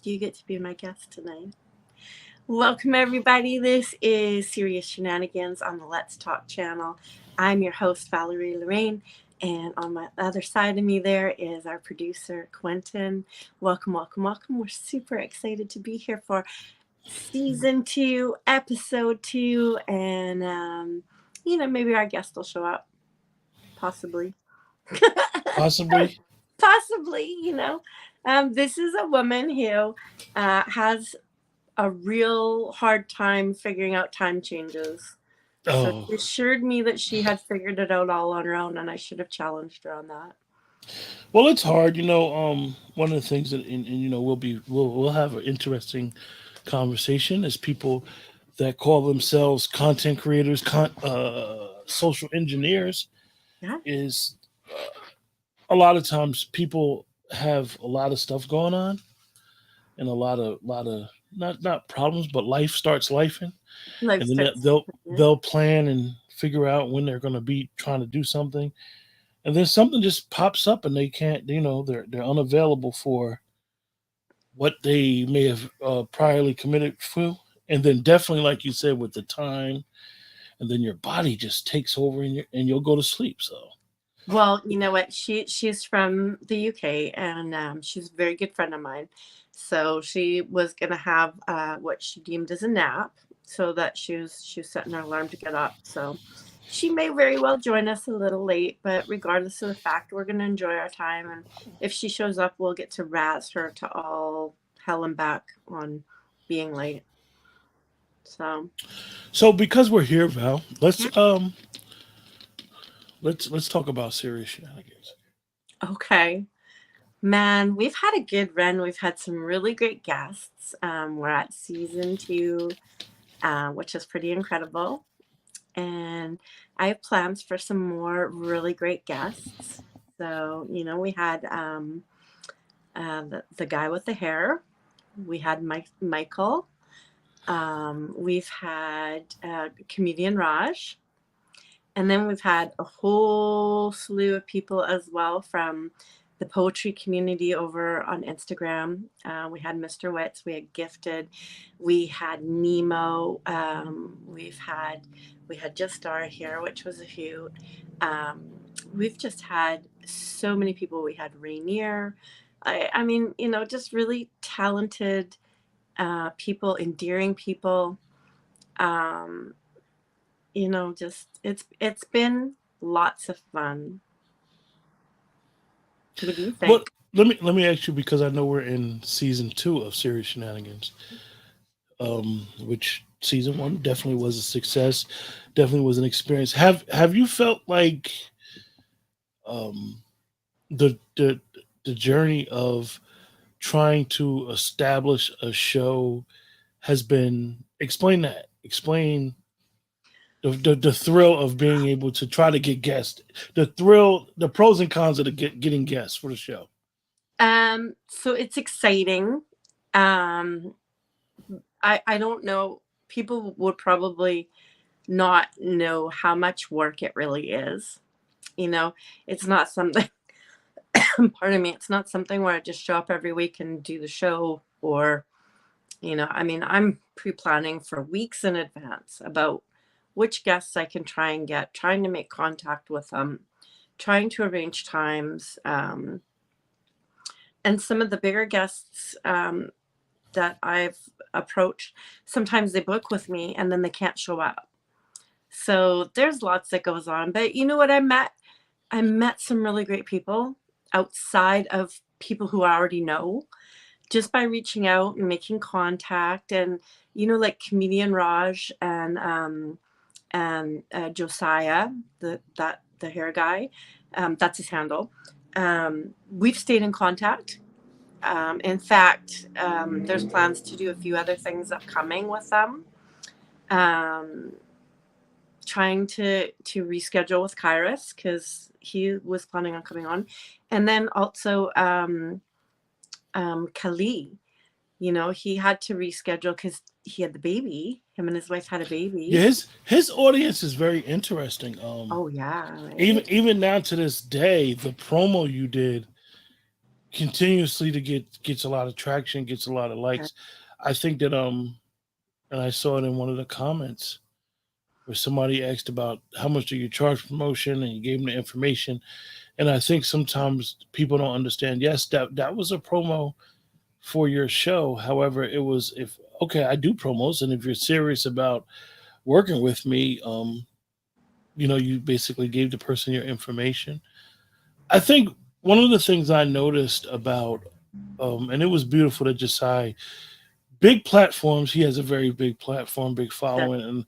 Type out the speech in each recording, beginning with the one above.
You get to be my guest tonight. Welcome, everybody. This is Serious Shenanigans on the Let's Talk channel. I'm your host, Valerie Lorraine, and on my other side of me there is our producer, Quentin. Welcome, welcome, welcome. We're super excited to be here for season 2, episode 2, and maybe our guest will show up, possibly. Possibly. Possibly. This is a woman who has a real hard time figuring out time changes. So Oh, she assured me that she had figured it out all on her own, and I should have challenged her on that. well, it's hard. One of the things that, we'll have an interesting conversation is people that call themselves content creators, social engineers. Yeah. Is a lot of times people have a lot of stuff going on and a lot of not problems, but life starts lifing, Life and then starts. they'll plan and figure out when they're going to be trying to do something, and then something just pops up and they can't, they're unavailable for what they may have priorly committed to, and then definitely, like you said, with the time, and then your body just takes over and you'll go to sleep. So Well, you know what? She's from the UK, and she's a very good friend of mine. So she was gonna have what she deemed as a nap, so that she was setting her alarm to get up. So she may very well join us a little late, but regardless of the fact, we're gonna enjoy our time. And if she shows up, we'll get to razz her to all hell and back on being late. So so because we're here, Val, let's yeah. let's talk about serious shenanigans. Okay. Man, we've had a good run. We've had some really great guests. We're at season 2, which is pretty incredible. And I have plans for some more really great guests. So, we had the guy with the hair. We had Michael. We've had comedian Raj. And then we've had a whole slew of people as well from the poetry community over on Instagram. We had Mr. Witz, we had Gifted, we had Nemo, we had Just Star here, which was a hoot. Um, we've just had so many people. We had Rainier. I mean, just really talented people, endearing people. Um, just it's been lots of fun. What do you What think? let me ask you, because I know we're in season 2 of serious shenanigans, which season 1 definitely was a success, definitely was an experience. Have you felt like um, the journey of trying to establish a show has been, explain the thrill of being able to try to get guests, the pros and cons of getting guests for the show. So it's exciting. Um, I don't know. People would probably not know how much work it really is. You know, it's not something. Pardon me. It's not something where I just show up every week and do the show, or I mean, I'm pre-planning for weeks in advance about which guests I can try and get, trying to make contact with them, trying to arrange times. And some of the bigger guests that I've approached, sometimes they book with me and then they can't show up. So there's lots that goes on. But you know what? I met some really great people outside of people who I already know, just by reaching out and making contact. And like comedian Raj and Josiah, the hair guy, that's his handle. We've stayed in contact. In fact, there's plans to do a few other things upcoming with them. Um, Trying to reschedule with Kairos because he was planning on coming on, and then also Kali. He had to reschedule because he had the baby. Him and his wife had a Yeah, baby. his audience is very interesting. Oh yeah, Even right. even now to this day, the promo you did continuously to gets a lot of traction, gets a lot of Okay. likes. I think that and I saw it in one of the comments where somebody asked about how much do you charge for promotion, and you gave them the information. And I think sometimes people don't understand. Yes, that was a promo for your show. However, it was, if okay, I do promos, and if you're serious about working with me, you basically gave the person your information. I think one of the things I noticed about, and it was beautiful that Josiah, big platforms, he has a very big platform, big Yeah. following, and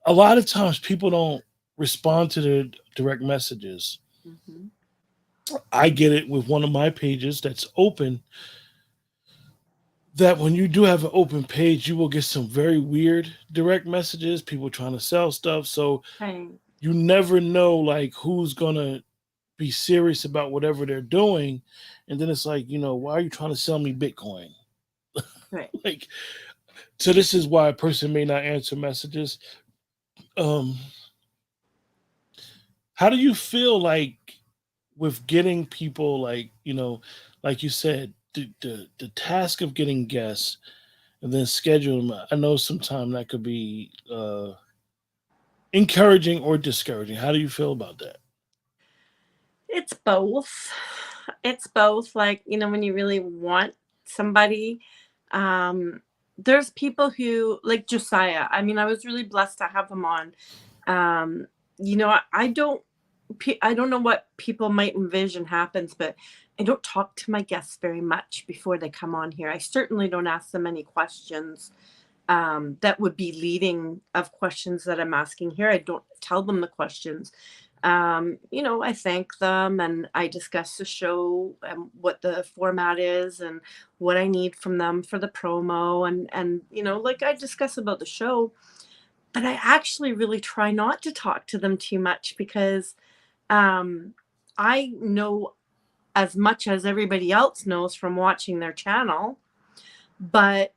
a lot of times people don't respond to their direct messages. Hmm. I get it with one of my pages that's open, that when you do have an open page, you will get some very weird direct messages, people trying to sell stuff. So Right. you never know like who's gonna be serious about whatever they're doing. And then it's like, why are you trying to sell me Bitcoin? Right. Like, so this is why a person may not answer messages. Um, how do you feel like with getting people, like, like you said, the task of getting guests and then schedule them? I know sometimes that could be encouraging or discouraging. How do you feel about that? It's both. It's both. Like, when you really want somebody, um, there's people who, like Josiah. I mean, I was really blessed to have him on. Um, I don't know what people might envision happens, but I don't talk to my guests very much before they come on here. I certainly don't ask them any questions that would be leading of questions that I'm asking here. I don't tell them the questions. I thank them and I discuss the show and what the format is and what I need from them for the promo and like I discuss about the show, but I actually really try not to talk to them too much because um, I know as much as everybody else knows from watching their channel, but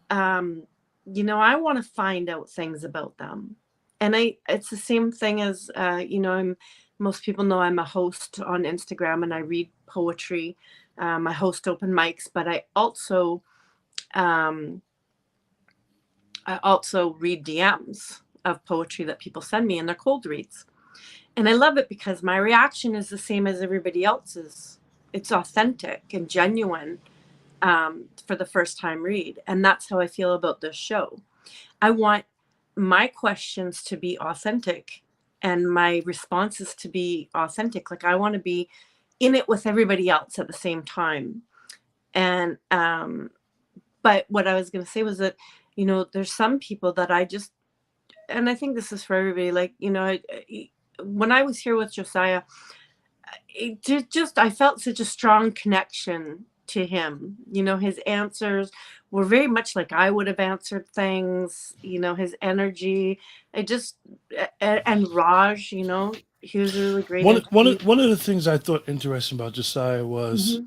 um, I want to find out things about them. And it's the same thing as, most people know I'm a host on Instagram and I read poetry. I host open mics, but um, I also read DMs of poetry that people send me and they're cold reads. And I love it because my reaction is the same as everybody else's. It's authentic and genuine for the first time read. And that's how I feel about this show. I want my questions to be authentic and my responses to be authentic. Like I want to be in it with everybody else at the same time. And but what I was going to say was that there's some people that I just, and I think this is for everybody. Like when I was here with Josiah, I felt such a strong connection to him. His answers were very much like I would have answered things. His energy. I just and Raj. He was a really great interview. One of the things I thought interesting about Josiah was,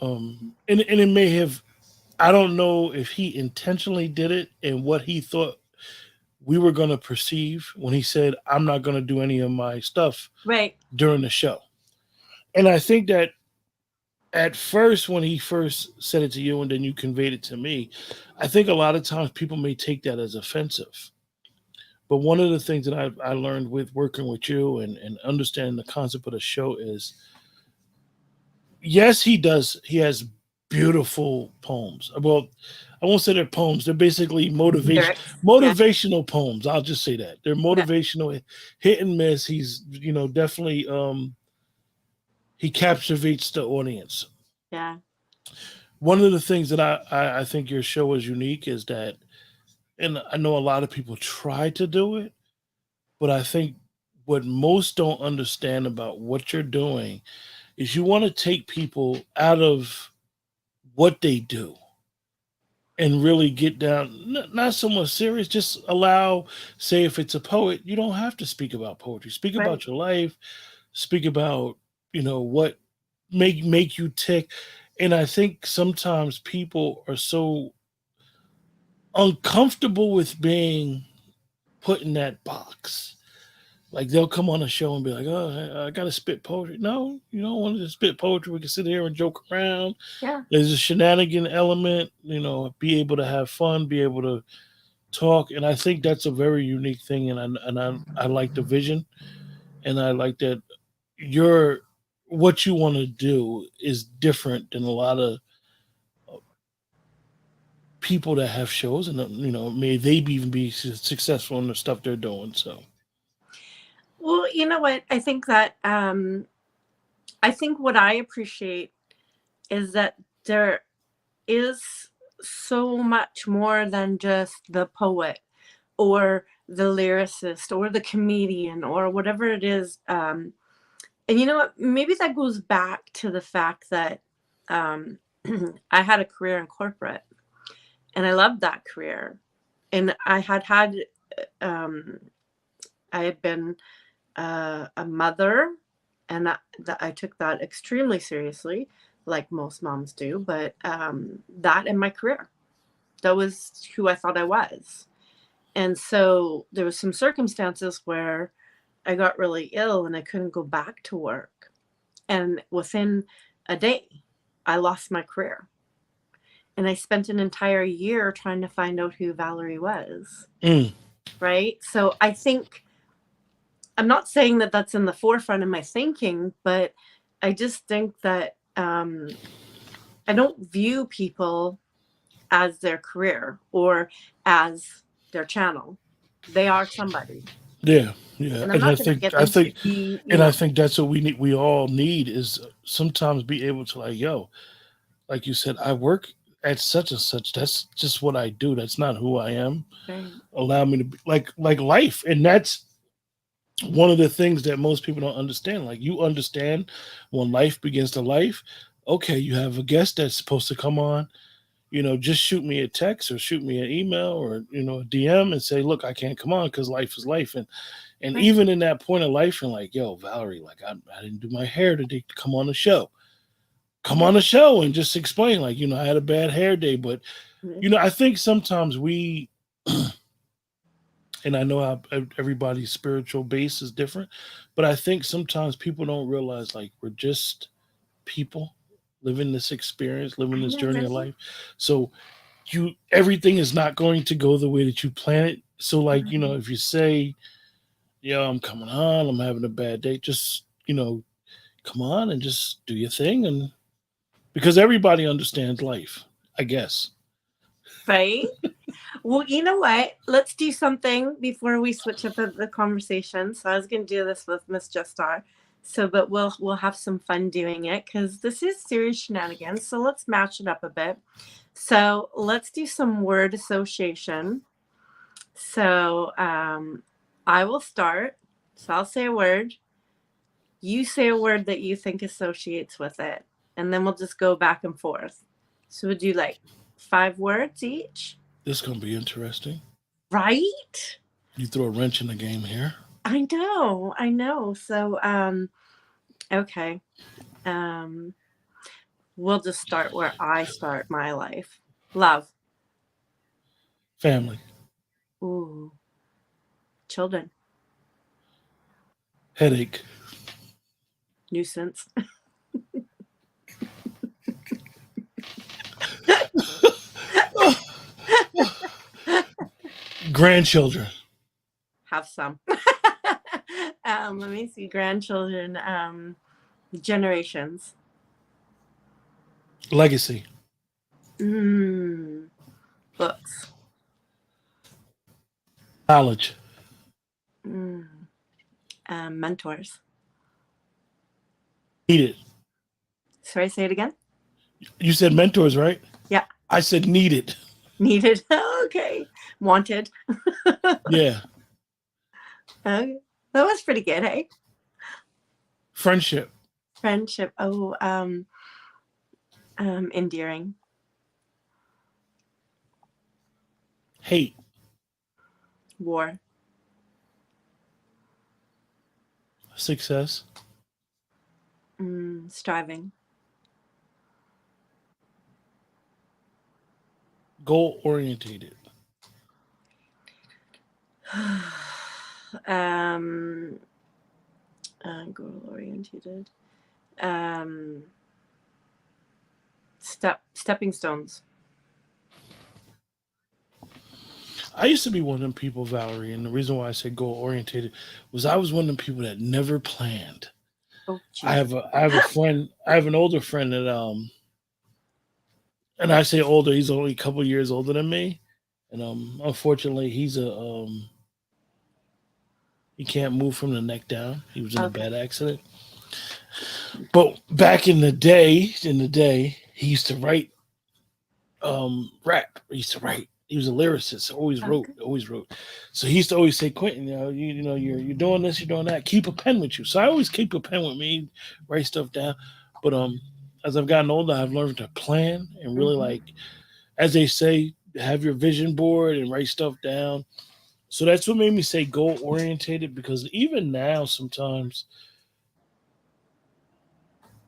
Hmm. and it may have, I don't know if he intentionally did it and what he thought we were going to perceive when he said, I'm not going to do any of my stuff Right. during the show. And I think that at first, when he first said it to you and then you conveyed it to me, I think a lot of times people may take that as offensive. But one of the things that I learned with working with you and understanding the concept of the show is, yes, he does. He has beautiful poems. Well, I won't say they're poems. They're basically Lyrics. Yeah. motivational poems. I'll just say that they're Yeah. motivational, hit and miss. He's definitely he captivates the audience. Yeah. One of the things that I think your show is unique is that, and I know a lot of people try to do it, but I think what most don't understand about what you're doing is you want to take people out of what they do and really get down, not so much serious, just allow, say if it's a poet, you don't have to speak about poetry, speak Right. about your life, speak about what make you tick. And I think sometimes people are so uncomfortable with being put in that box Like they'll come on a show and be like, "Oh, I got to spit poetry." No, you don't want to spit poetry. We can sit here and joke around. Yeah. There's a shenanigan element, be able to have fun, be able to talk, and I think that's a very unique thing. And I like the vision, and I like that your what you want to do is different than a lot of people that have shows, and may they even be successful in the stuff they're doing. So Well, you know what? I think what I appreciate is that there is so much more than just the poet or the lyricist or the comedian or whatever it is. And you know what? Maybe that goes back to the fact that um, I had a career in corporate and I loved that career. And um, I had been a mother, and I took that extremely seriously, like most moms do. But that and my career, that was who I thought I was. And so there was some circumstances where I got really ill and I couldn't go back to work. And within a day, I lost my career. And I spent an entire year trying to find out who Valerie was. mm, Right. So I think I'm not saying that that's in the forefront of my thinking, but I just think that I don't view people as their career or as their channel. They are somebody. yeah, yeah, And I'm and I not going to think get I them to think be, and I think that's what we need. We all need is sometimes be able to like, yo, like you said, I work at such and such. That's just what I do. That's not who I am. right. Allow me to be like life, and that's one of the things that most people don't understand. Like you understand when life begins to life. Okay, you have a guest that's supposed to come on. Just shoot me a text or shoot me an email or a DM and say, look, I can't come on because life is life. And Right. even in that point of life, you're like, yo, Valerie, like I didn't do my hair today to come on the show. Come on the show and just explain, like, I had a bad hair day. But, Yeah. I think sometimes we, and I know how everybody's spiritual base is different, but I think sometimes people don't realize, like, we're just people living this experience, living I this journey of know. life. So everything is not going to go the way that you plan it. So, like, Right. if you say, yo, I'm coming on, I'm having a bad day, just, come on and just do your thing. And because everybody understands life, I guess. Right. Well, you know what? Let's do something before we switch up the conversation. So I was going to do this with Miss Justar. So, but we'll have some fun doing it because this is serious shenanigans. So let's match it up a bit. So let's do some word association. So I will start. So I'll say a word. You say a word that you think associates with it, and then we'll just go back and forth. So we'll do like 5 words each. This is going to be interesting. Right? You throw a wrench in the game here. I know, I know. So, okay. Um, we'll just start where I start my life. Love. Family, Ooh, children. headache, Nuisance. grandchildren, Have some. Let me see. Grandchildren. Generations. legacy, Books. knowledge, Mm, mentors. needed. Sorry, say it again. You said mentors, right? Yeah. I said needed. Needed. Okay. Wanted. Yeah. Okay. That was pretty good, hey? Friendship, Friendship. Oh, endearing. hate, War. success, Striving. goal orientated, um, goal oriented. Um, stepping stones. I used to be one of them people, Valerie, and the reason why I say goal orientated was I was one of them people that never planned. Oh, I jeez. have a friend, I have an older friend that and I say older, he's only a couple years older than me, and unfortunately he can't move from the neck down. He was in a Okay. bad accident. But back in the day, he used to write rap. He used to write. He was a lyricist. Okay. Always wrote. So he used to always say, Quentin, you're doing this, you're doing that. Keep a pen with you. So I always keep a pen with me, write stuff down. But as I've gotten older, I've learned to plan and really Mm-hmm. like, as they say, have your vision board and write stuff down. So that's what made me say goal orientated, because even now sometimes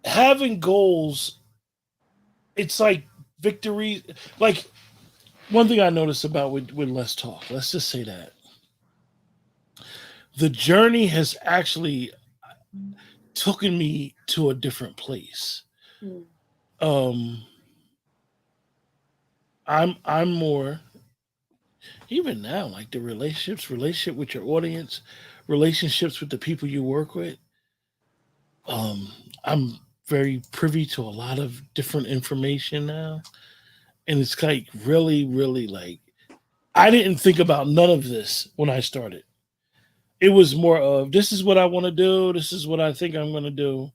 having goals, it's like victory. Like one thing I noticed about with Let's Talk, let's just say that the journey has actually taken me to a different place. Mm. Um, I'm more, even now, like the relationship with your audience, relationships with the people you work with. Um, I'm very privy to a lot of different information now, and it's like really like I didn't think about none of this when I started. It was more of this is what I want to do, this is what I think I'm going to do.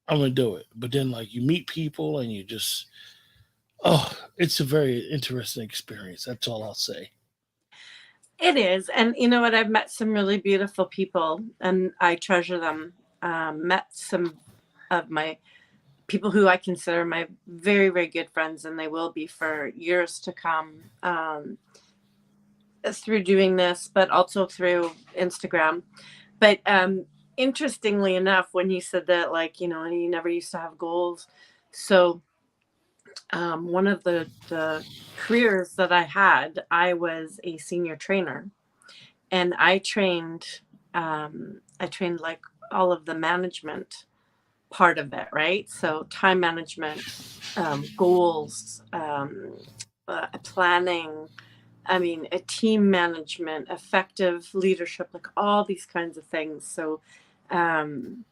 I'm going to do it. But then like you meet people and you just it's a very interesting experience. That's all I'll say. It is. And you know what? I've met some really beautiful people and I treasure them. Met some of my people who I consider my very, very good friends, and they will be for years to come, through doing this, but also through Instagram. But interestingly enough, when you said that, like, you never used to have goals. So one of the careers that I had, I was a senior trainer, and I trained like all of the management part of it, right? So time management, goals, planning. I mean, a team management, effective leadership, like all these kinds of things. So um,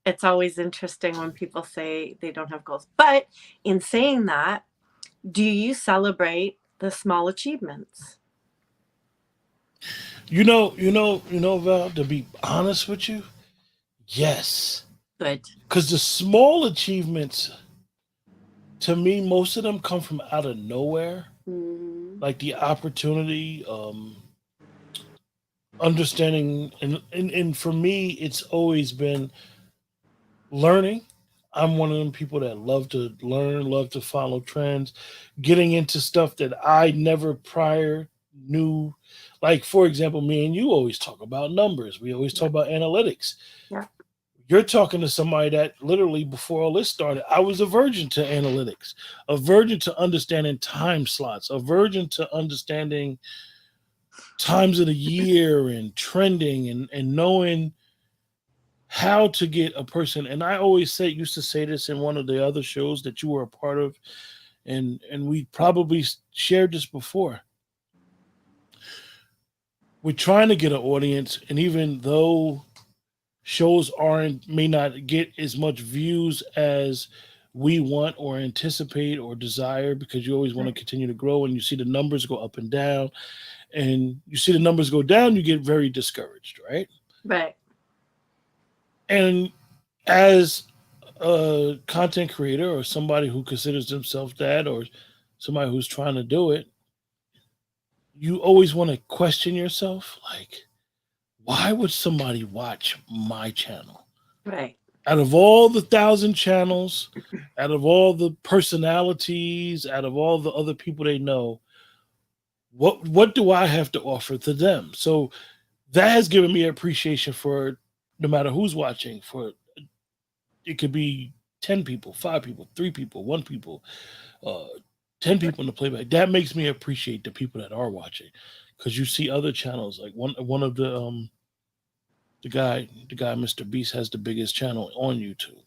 it's always interesting when people say they don't have goals. But in saying that, do you celebrate the small achievements? Val, to be honest with you, yes. Good. Because the small achievements, to me, most of them come from out of nowhere. Mm, Like the opportunity, understanding, and for me, it's always been learning. I'm one of them people that love to learn, love to follow trends, getting into stuff that I never prior knew. Like, for example, me and you always talk about numbers. We always yeah, talk about analytics. yeah, You're talking to somebody that literally before all this started, I was a virgin to analytics, a virgin to understanding time slots, a virgin to understanding times of the year and trending and knowing how to get a person. And I always used to say this in one of the other shows that you were a part of, and we probably shared this before. We're trying to get an audience, and even though shows aren't may not get as much views as we want or anticipate or desire, because you always want to right, continue to grow, and you see the numbers go up and down, and you see the numbers go down, you get very discouraged, right? right. And as a content creator or somebody who considers themselves that, or somebody who's trying to do it, you always want to question yourself, like, why would somebody watch my channel? Right. Out of all the thousand channels, out of all the personalities, out of all the other people they know, what do I have to offer to them? So that has given me appreciation for no matter who's watching. For it could be 10 people, 5 people, 3 people, 1 people, uh, 10 people in the playback. That makes me appreciate the people that are watching, because you see other channels like one of the guy Mr. Beast has the biggest channel on YouTube.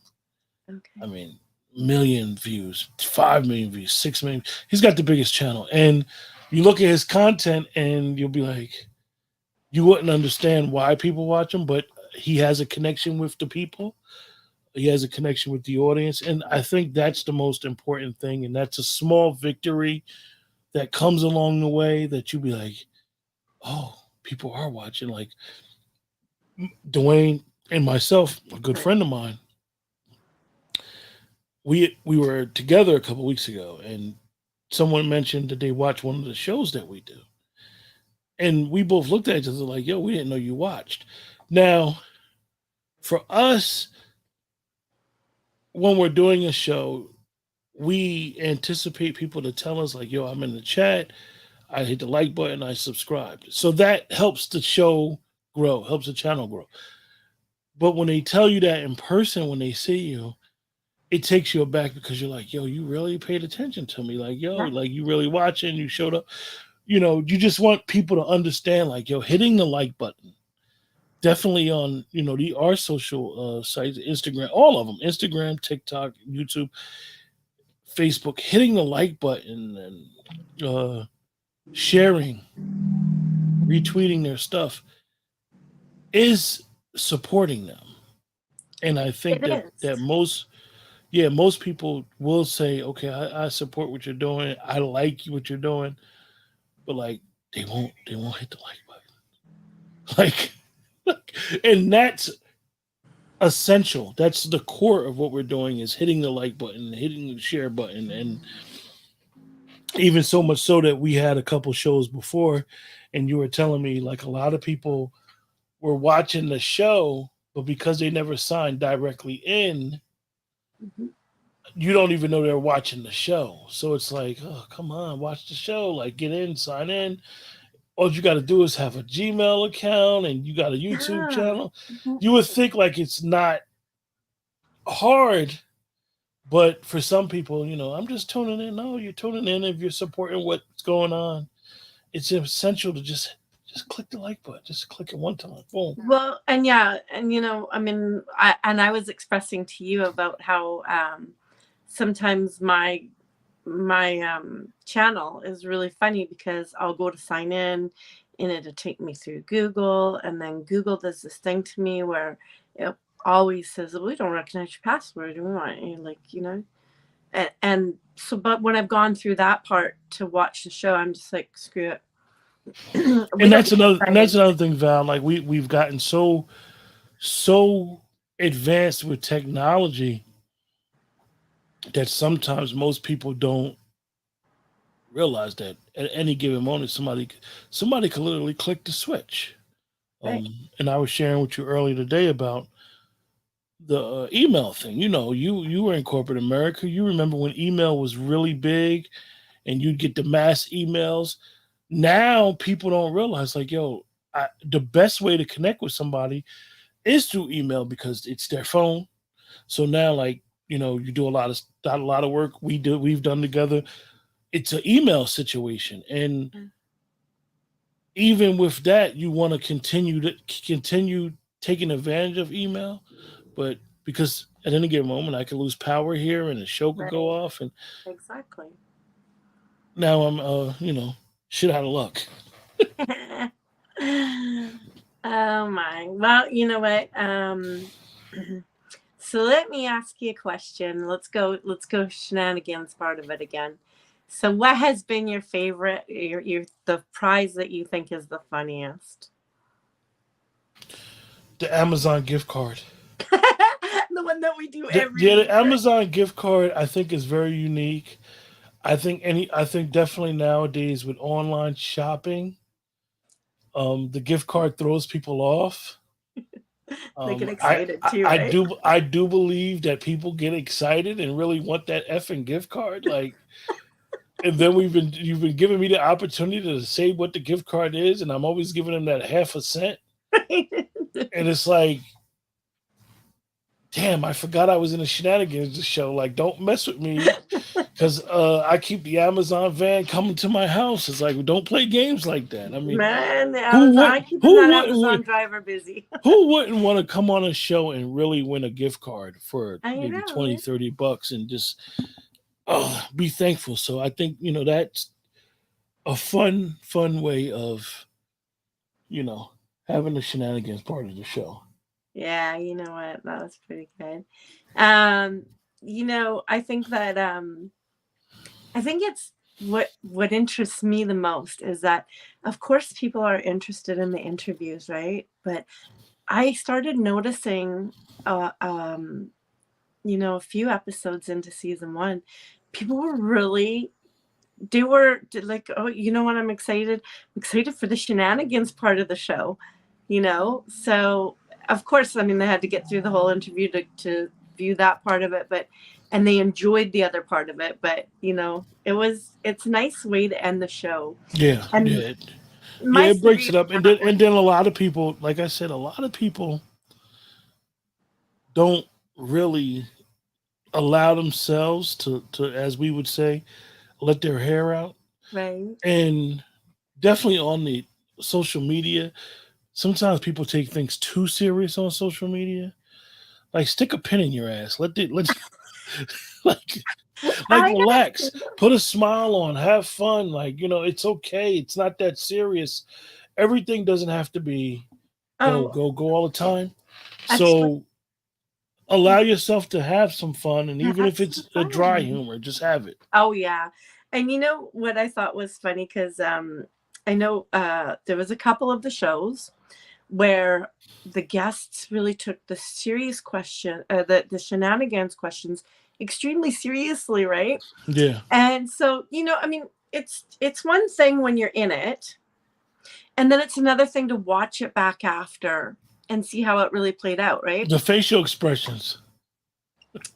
I Okay. mean, million views, 5 million views, 6 million. He's got the biggest channel, and you look at his content, and you'll be like, you wouldn't understand why people watch him, but he has a connection with the people. He has a connection with the audience, and I think that's the most important thing. And that's a small victory that comes along the way that you be like, oh, people are watching. Like Dwayne and myself, a good Right. friend of mine, we were together a couple weeks ago, and someone mentioned that they watch one of the shows that we do, and we both looked at each other like, "Yo, we didn't know you watched." Now, for us, when we're doing a show, we anticipate people to tell us like, "Yo, I'm in the chat. I hit the like button. I subscribed." So that helps the show grow, helps the channel grow. But when they tell you that in person, when they see you, it takes you aback because you're like, yo, you really paid attention to me. Like, yo, Yeah. like you really watching, you showed up. You just want people to understand, like, yo, hitting the like button. Definitely on, our social sites, Instagram, all of them, Instagram, TikTok, YouTube, Facebook, hitting the like button and sharing, retweeting their stuff is supporting them. And I think It that is. most people will say, okay, I support what you're doing. I like what you're doing, but like they won't hit the like button. Like, and that's essential. That's the core of what we're doing is hitting the like button, hitting the share button, and even so much so that we had a couple shows before, and you were telling me like a lot of people were watching the show, but because they never signed directly in, Mhm. you don't even know they're watching the show. So it's like, oh, come on, watch the show. Like, get in, sign in. All you got to do is have a Gmail account and you got a YouTube Yeah. channel. Mhm. You would think like it's not hard, but for some people, I'm just tuning in. No, you're tuning in if you're supporting what's going on. It's essential to just click the like button. Just click it one time. Boom. Well, and yeah, and I mean, I was expressing to you about how sometimes my channel is really funny because I'll go to sign in and it'll take me through Google, and then Google does this thing to me where it always says, we don't recognize your password. We want you, like, and so, but when I've gone through that part to watch the show, I'm just like, screw it. We And don't that's need to another and sign that's in. another thing, Val. Like we've gotten so advanced with technology that sometimes most people don't realize that at any given moment somebody could literally click the switch. Right. And I was sharing with you earlier today about the email thing. You were in corporate America. You remember when email was really big, and you'd get the mass emails. Now people don't realize, like, yo, the best way to connect with somebody is through email because it's their phone. So now, like, you do a lot of work we've done together. It's an email situation, and Yeah. even with that, you want to continue taking advantage of email, but because at any given moment I could lose power here and the show could go Right. off, and Exactly. now I'm shit out of luck. Oh my. Well, you know what? So let me ask you a question. Let's go shenanigans part of it again. So what has been your favorite, your the prize that you think is the funniest? The Amazon gift card. The one that we do every The week, right? Amazon gift card I think is very unique. I think definitely nowadays with online shopping, the gift card throws people off. They get I, excited I too, I right? do I do believe that people get excited and really want that effing gift card. Like, and then you've been giving me the opportunity to say what the gift card is, and I'm always giving them that half a cent. And it's like, damn, I forgot I was in a Shenanigans show. Like, don't mess with me because I keep the Amazon van coming to my house. It's like, don't play games like that. I mean, Man, the Amazon, I'm keeping who that wouldn't Amazon driver busy. who wouldn't want to come on a show and really win a gift card for I maybe know. 20, $30 and just be thankful. So I think, that's a fun way of, you know, having the Shenanigans part of the show. Yeah, you know what? That was pretty good. Um, I think that I think it's what interests me the most is that of course people are interested in the interviews, right? But I started noticing uh um a few episodes into season 1, people were really like, oh, you know what, I'm excited for the Shenanigans part of the show, so of course, I mean, they had to get through the whole interview to view that part of it, and they enjoyed the other part of it, but it's a nice way to end the show. Yeah, And yeah. Yeah, my it breaks serious it up, and part then was, a lot of people, like I said, a lot of people don't really allow themselves to, as we would say, let their hair out, right. and definitely on the social media. Sometimes people take things too serious on social media. Like, stick a pin in your ass. Let like like I relax. understand. Put a smile on. Have fun. Like, it's okay. It's not that serious. Everything doesn't have to be go Oh, go go all the time. actually, So allow yourself to have some fun, and even have if some it's a dry fun. humor, just have it. Oh yeah. And you know what I thought was funny, because I know there was a couple of the shows where the guests really took the serious question, the Shenanigans questions extremely seriously, right? Yeah. And so, I mean, it's one thing when you're in it, and then it's another thing to watch it back after and see how it really played out, right? The facial expressions.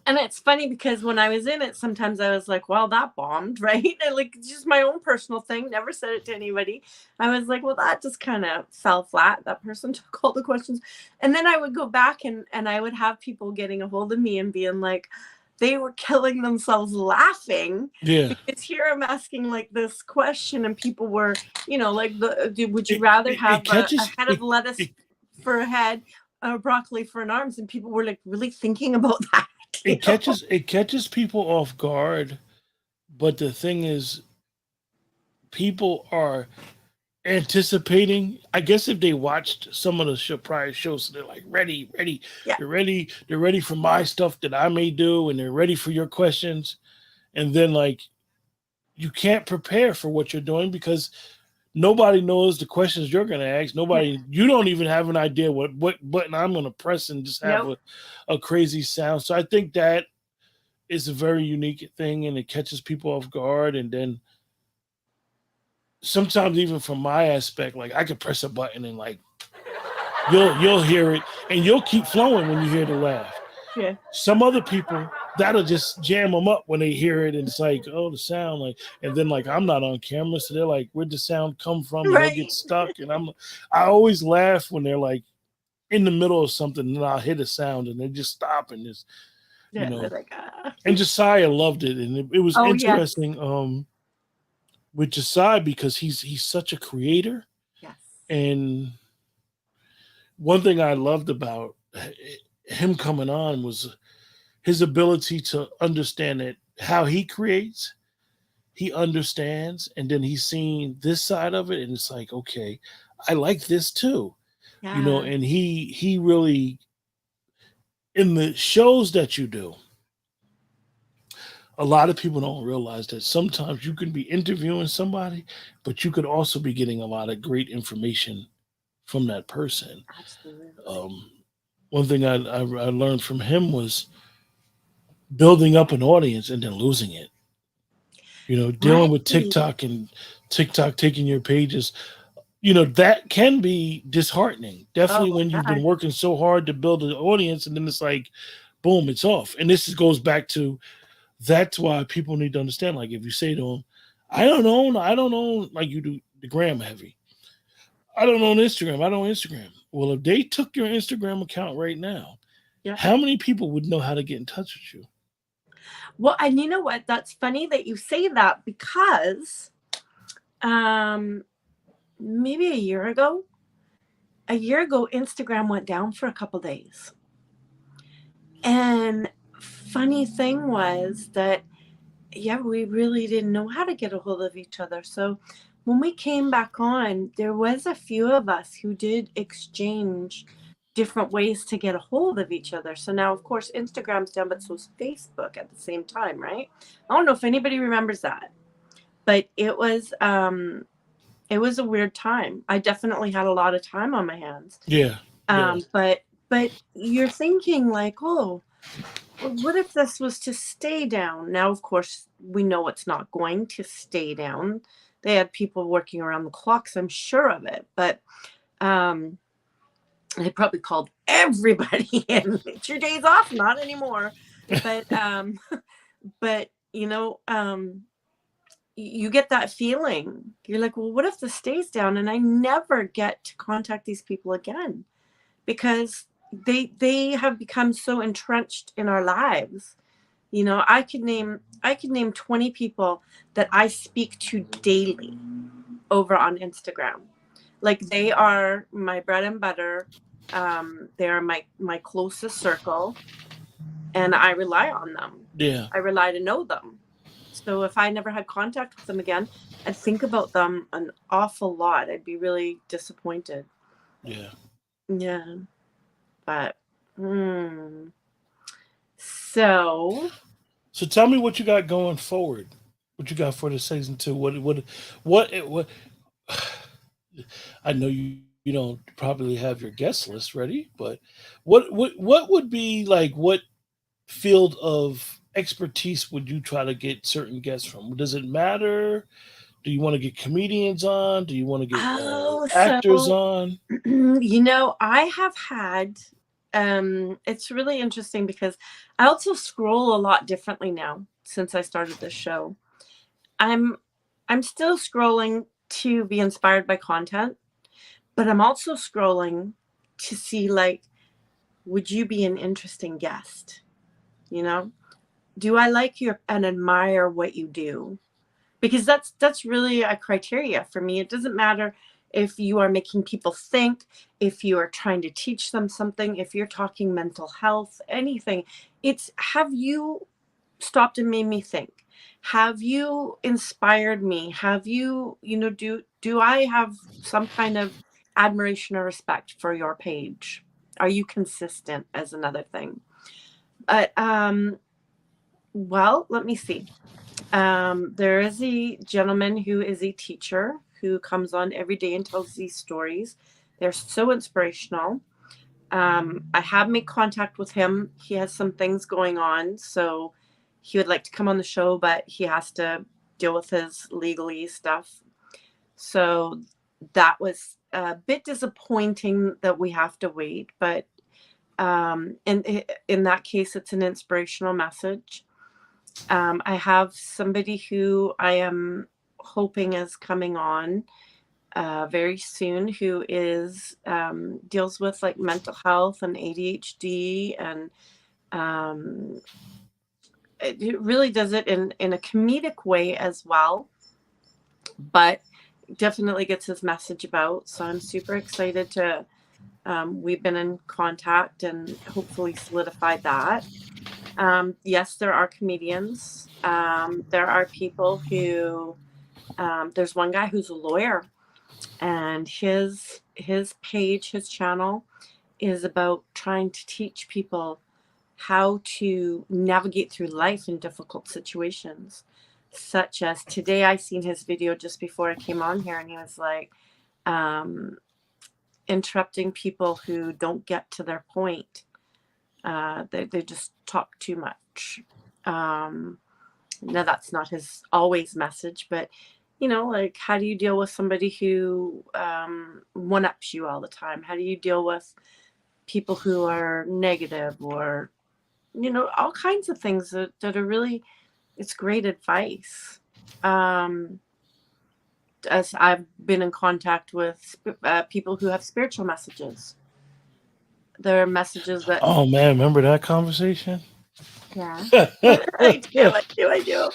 And it's funny because when I was in it, sometimes I was like, well, that bombed, right? And like, it's just my own personal thing, never said it to anybody. I was like, well, that just kind of fell flat. That person took all the questions. And then I would go back, and I would have people getting a hold of me and being like, they were killing themselves laughing Yeah. because here I'm asking like this question, and people were, like, would you It rather it, it have a catches head of lettuce it, for a head or broccoli for an arms? And people were like really thinking about that. you know? it catches people off guard, but the thing is, people are anticipating. I guess if they watched some of the prior shows, they're like ready. Yeah. They're ready for my stuff that I may do, and they're ready for your questions. And then, like, you can't prepare for what you're doing because nobody knows the questions you're going to ask. Yeah. You don't even have an idea what button I'm going to press and just have Nope. a crazy sound. So I think that is a very unique thing, and it catches people off guard. And then sometimes, even from my aspect, like, I could press a button and, like, you'll hear it, and you'll keep flowing when you hear the laugh. Yeah. Some other people, that'll just jam them up when they hear it, and it's like, oh, the sound, like, and then, like, I'm not on camera, so they're like, where'd the sound come from? And they'll get Right. stuck, and I always laugh when they're like in the middle of something, and I'll hit a sound, and they just stop, and just, you Yeah. They're know. like, ah. And Josiah loved it, and it was Oh yes. interesting with Josiah because he's such a creator, Yes. and one thing I loved about him coming on was his ability to understand that how he creates, he understands, and then he's seen this side of it, and it's like, okay, I like this too, Yeah. and he really, in the shows that you do, a lot of people don't realize that sometimes you can be interviewing somebody, but you could also be getting a lot of great information from that person. Absolutely. Um, One thing I learned from him was building up an audience and then losing it. Dealing with Right. TikTok and TikTok taking your pages, that can be disheartening. Oh Definitely when you've been God. working so hard to build an audience and then it's like, boom, it's off. And goes back to that's why people need to understand. Like, if you say to them, I don't know, like you do the gram heavy. I don't own Instagram. I don't Instagram. Well, if they took your Instagram account right now Yeah. how many people would know how to get in touch with you? Well, and you know what? That's funny that you say that because um maybe a year ago Instagram went down for a couple days. And funny thing was that, yeah, we really didn't know how to get a hold of each other. So when we came back on, there was a few of us who did exchange different ways to get a hold of each other. So now, of course, Instagram's down, but so's Facebook at the same time, right? I don't know if anybody remembers that, but it was a weird time. I definitely had a lot of time on my hands. Yeah, yeah, But you're thinking like, oh, well, what if this was to stay down? Now, of course, we know it's not going to stay down. They had people working around the clock, so I'm sure of it. But um, they probably called everybody in. It's your days off, not anymore. But but you get that feeling. You're like, well, what if this stays down and I never get to contact these people again? Because they have become so entrenched in our lives. I could name 20 people that I speak to daily over on Instagram. Like, they are my bread and butter. They are my closest circle, and I rely on them. yeah, I rely to know them. So if I never had contact with them again, I'd think about them an awful lot. I'd be really disappointed. yeah. Yeah, but so So tell me what you got going forward. What you got for the season two? What? I know you don't probably have your guest list ready, but what would be like? What field of expertise would you try to get certain guests from? Does it matter? Do you want to get comedians on? Do you want to get oh, actors so on? I have had it's really interesting because I also scroll a lot differently now since I started this show. I'm I'm still scrolling to be inspired by content, but I'm also scrolling to see, like, would you be an interesting guest? You know? Do I like you and admire what you do? Because that's really a criteria for me. It doesn't matter if you are making people think, if you are trying to teach them something, if you're talking mental health, anything. It's, have you stopped and made me think? Have you inspired me? Have you, do I have some kind of admiration or respect for your page? Are you consistent, as another thing? But well, let me see. There is a gentleman who is a teacher who comes on every day and tells these stories. They're so inspirational. I have made contact with him. He has some things going on, so he would like to come on the show, but he has to deal with his legally stuff. So that was a bit disappointing that we have to wait, but in that case, it's an inspirational message. I have somebody who I am hoping is coming on very soon, who is deals with, like, mental health and ADHD, and um, it really does it in a comedic way as well, but definitely gets his message about. So I'm super excited to. We've been in contact and hopefully solidify that. Yes, there are comedians. There are people who. There's one guy who's a lawyer, and his page, his channel, is about trying to teach people how to navigate through life in difficult situations. Such as today, I seen his video just before I came on here, and he was like, um, interrupting people who don't get to their point. They just talk too much. Um, Now, that's not his always message, but like, how do you deal with somebody who one ups you all the time? How do you deal with people who are negative, or all kinds of things that are really, it's great advice. Um, as I've been in contact with people who have spiritual messages. There are messages that, Oh man, remember that conversation? yeah. I do, I I do, I do.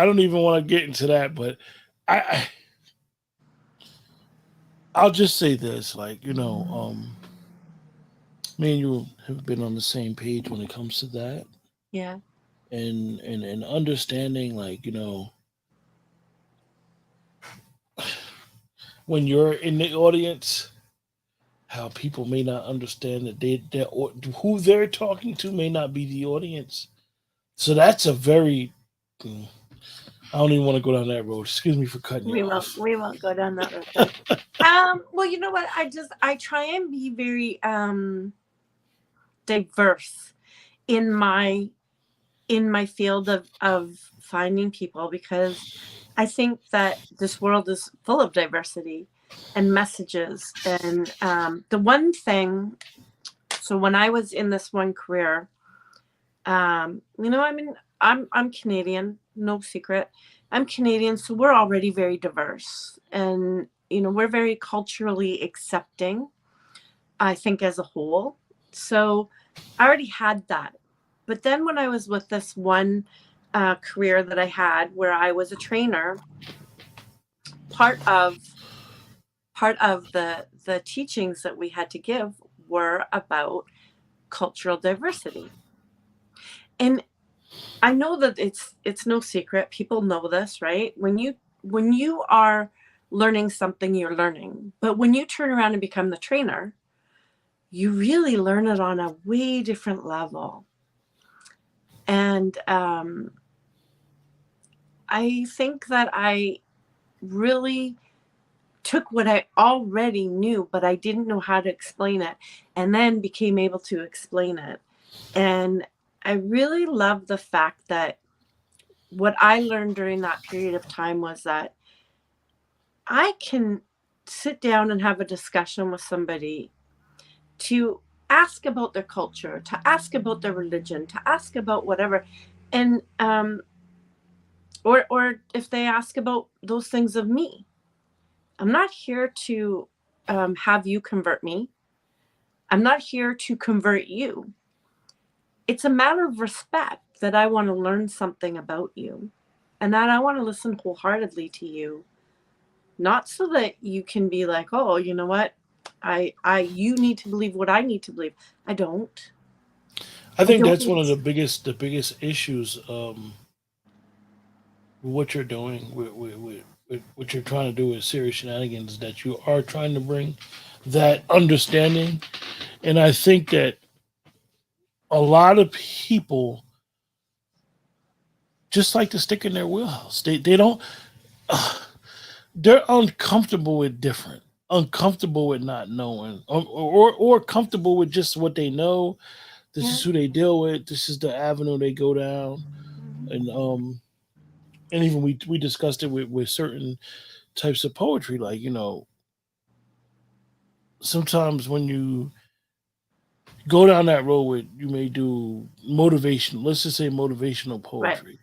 don't even want to get into that, but I I'll just say this, like, me and you have been on the same page when it comes to that, Yeah. and understanding, like, when you're in the audience, how people may not understand that who they're talking to may not be the audience. So that's a very I don't even want to go down that road. Excuse me for cutting you off. We won't go down that road then. Well, you know what? I try and be very diverse in my field of finding people, because I think that this world is full of diversity and messages. And the one thing, so when I was in this one career, I mean, I'm Canadian, no secret. I'm Canadian, so we're already very diverse, and we're very culturally accepting, I think, as a whole. So I already had that. But then when I was with this one career that I had, where I was a trainer, part of the teachings that we had to give were about cultural diversity. And I know that it's no secret. People know this, right? When you are learning something, you're learning. But when you turn around and become the trainer, you really learn it on a way different level. And I think that I really took what I already knew, but I didn't know how to explain it, and then became able to explain it. And I really love the fact that what I learned during that period of time was that I can sit down and have a discussion with somebody, to ask about their culture, to ask about their religion, to ask about whatever. And or if they ask about those things of me, I'm not here to have you convert me. I'm not here to convert you. It's a matter of respect that I want to learn something about you, and that I want to listen wholeheartedly to you, not so that you can be like, oh, you know what, you need to believe what I need to believe. I don't. I I think don't that's one need of to. the biggest issues, with what you're doing, with what you're trying to do with serious shenanigans, that you are trying to bring that understanding. And I think that a lot of people just like to stick in their wheelhouse. They don't. They're uncomfortable with different, uncomfortable with not knowing, or comfortable with just what they know. This Yeah. is who they deal with. This is the avenue they go down, Mhm. and even we discussed it with certain types of poetry. Like, sometimes when you go down that road with, you may do motivation. Let's just say motivational Right. poetry.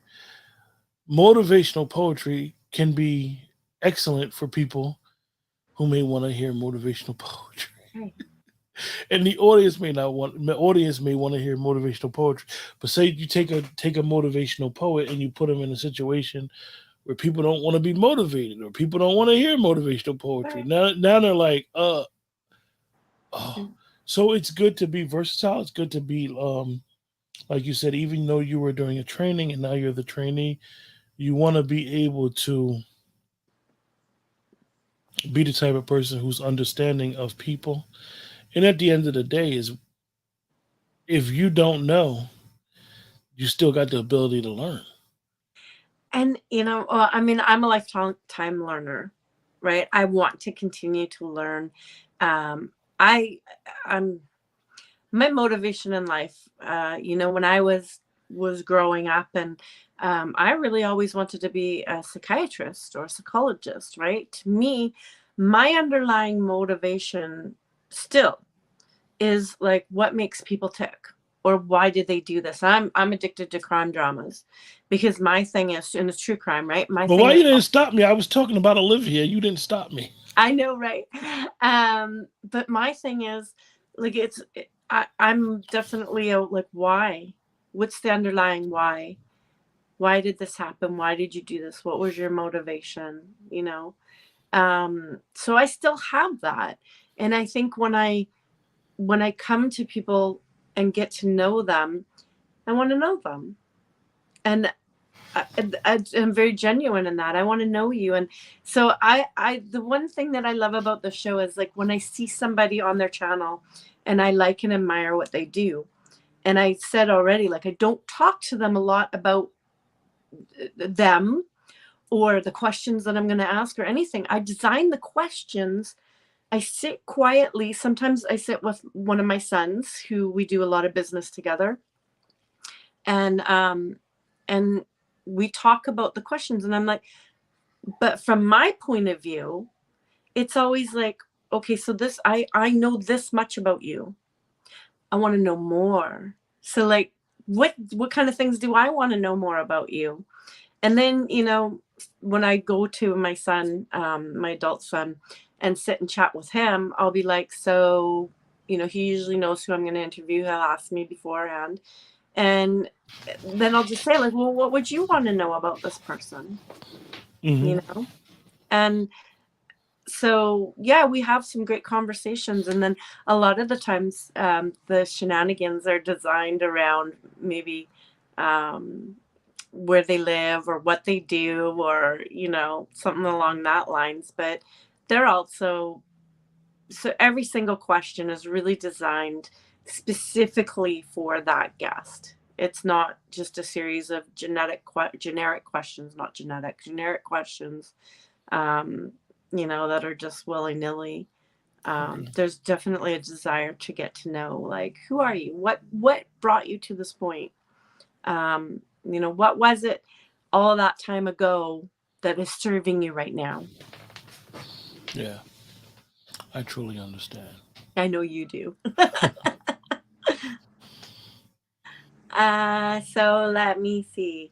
Motivational poetry can be excellent for people who may want to hear motivational poetry. Right. And the audience may want to hear motivational poetry. But say you take a motivational poet and you put them in a situation where people don't want to be motivated, or people don't want to hear motivational poetry. Right. Now they're like, oh. And So it's good to be versatile. It's good to be, like you said, even though you were doing a training and now you're the trainee, you want to be able to be the type of person who's understanding of people. And at the end of the day, is if you don't know, you still got the ability to learn. I mean, I'm a lifetime time learner, right? I want to continue to learn. Um, I, I'm My motivation in life. When I was growing up, and I really always wanted to be a psychiatrist or a psychologist, right? To me, my underlying motivation still is like, what makes people tick, or why did they do this? I'm addicted to crime dramas, because my thing is, and it's true crime, right? My But thing why is, you didn't stop me? I was talking about Olivia. You didn't stop me. I know, right? But my thing is, like I'm definitely like, why? What's the underlying why? Why did this happen? Why did you do this? What was your motivation? So I still have that. And I think when I come to people and get to know them, I want to know them. And I'm very genuine in that. I want to know you. And so the one thing that I love about the show is like when I see somebody on their channel and I like and admire what they do. And I said already, like, I don't talk to them a lot about them or the questions that I'm going to ask or anything. I design the questions. I sit quietly. Sometimes I sit with one of my sons who we do a lot of business together. And we talk about the questions, and I'm like, but from my point of view, it's always like, okay, so this, I know this much about you. I want to know more. So like, what kind of things do I want to know more about you? And then, when I go to my son, my adult son, and sit and chat with him, I'll be like, so, he usually knows who I'm going to interview. He'll ask me beforehand. And then I'll just say, like, well, what would you want to know about this person? Mm-hmm. And so, yeah, we have some great conversations. And then a lot of the times, the shenanigans are designed around maybe where they live or what they do or, something along that lines. But they're also, so every single question is really designed specifically for that guest. It's not just a series of generic questions, generic questions, that are just willy-nilly. There's definitely a desire to get to know, like, who are you? What brought you to this point? What was it all that time ago that is serving you right now? Yeah, I truly understand. I know you do. So let me see.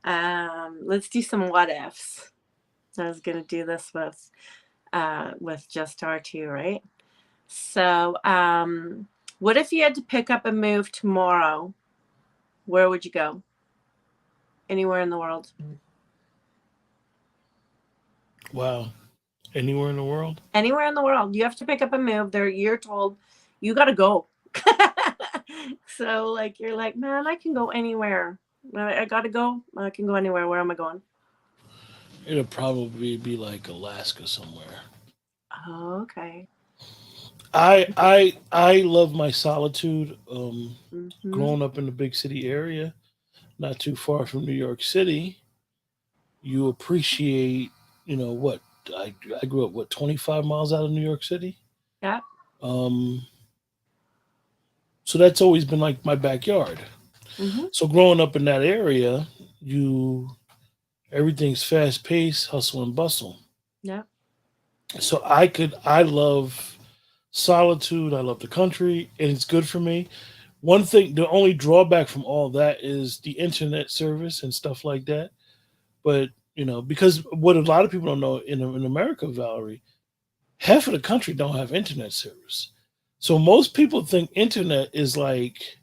Let's do some what ifs. I was gonna do this with just our two, right? So, what if you had to pick up and move tomorrow? Where would you go? Anywhere in the world? Wow. Anywhere in the world? Anywhere in the world. You have to pick up and move. You're told you got to go. So, like, you're like, man, I can go anywhere. I got to go. I can go anywhere. Where am I going? It'll probably be like Alaska somewhere. Oh, okay. I love my solitude. Mm-hmm. Growing up in the big city area, not too far from New York City, you appreciate, what I grew up 25 miles out of New York City. Yeah. Um, so that's always been like my backyard. Mm-hmm. So growing up in that area, you everything's fast paced, hustle and bustle. Yeah. So I love solitude. I love the country, and it's good for me. One thing, the only drawback from all that is the internet service and stuff like that. But because what a lot of people don't know in America, Valerie, half of the country don't have internet service. So most people think internet is like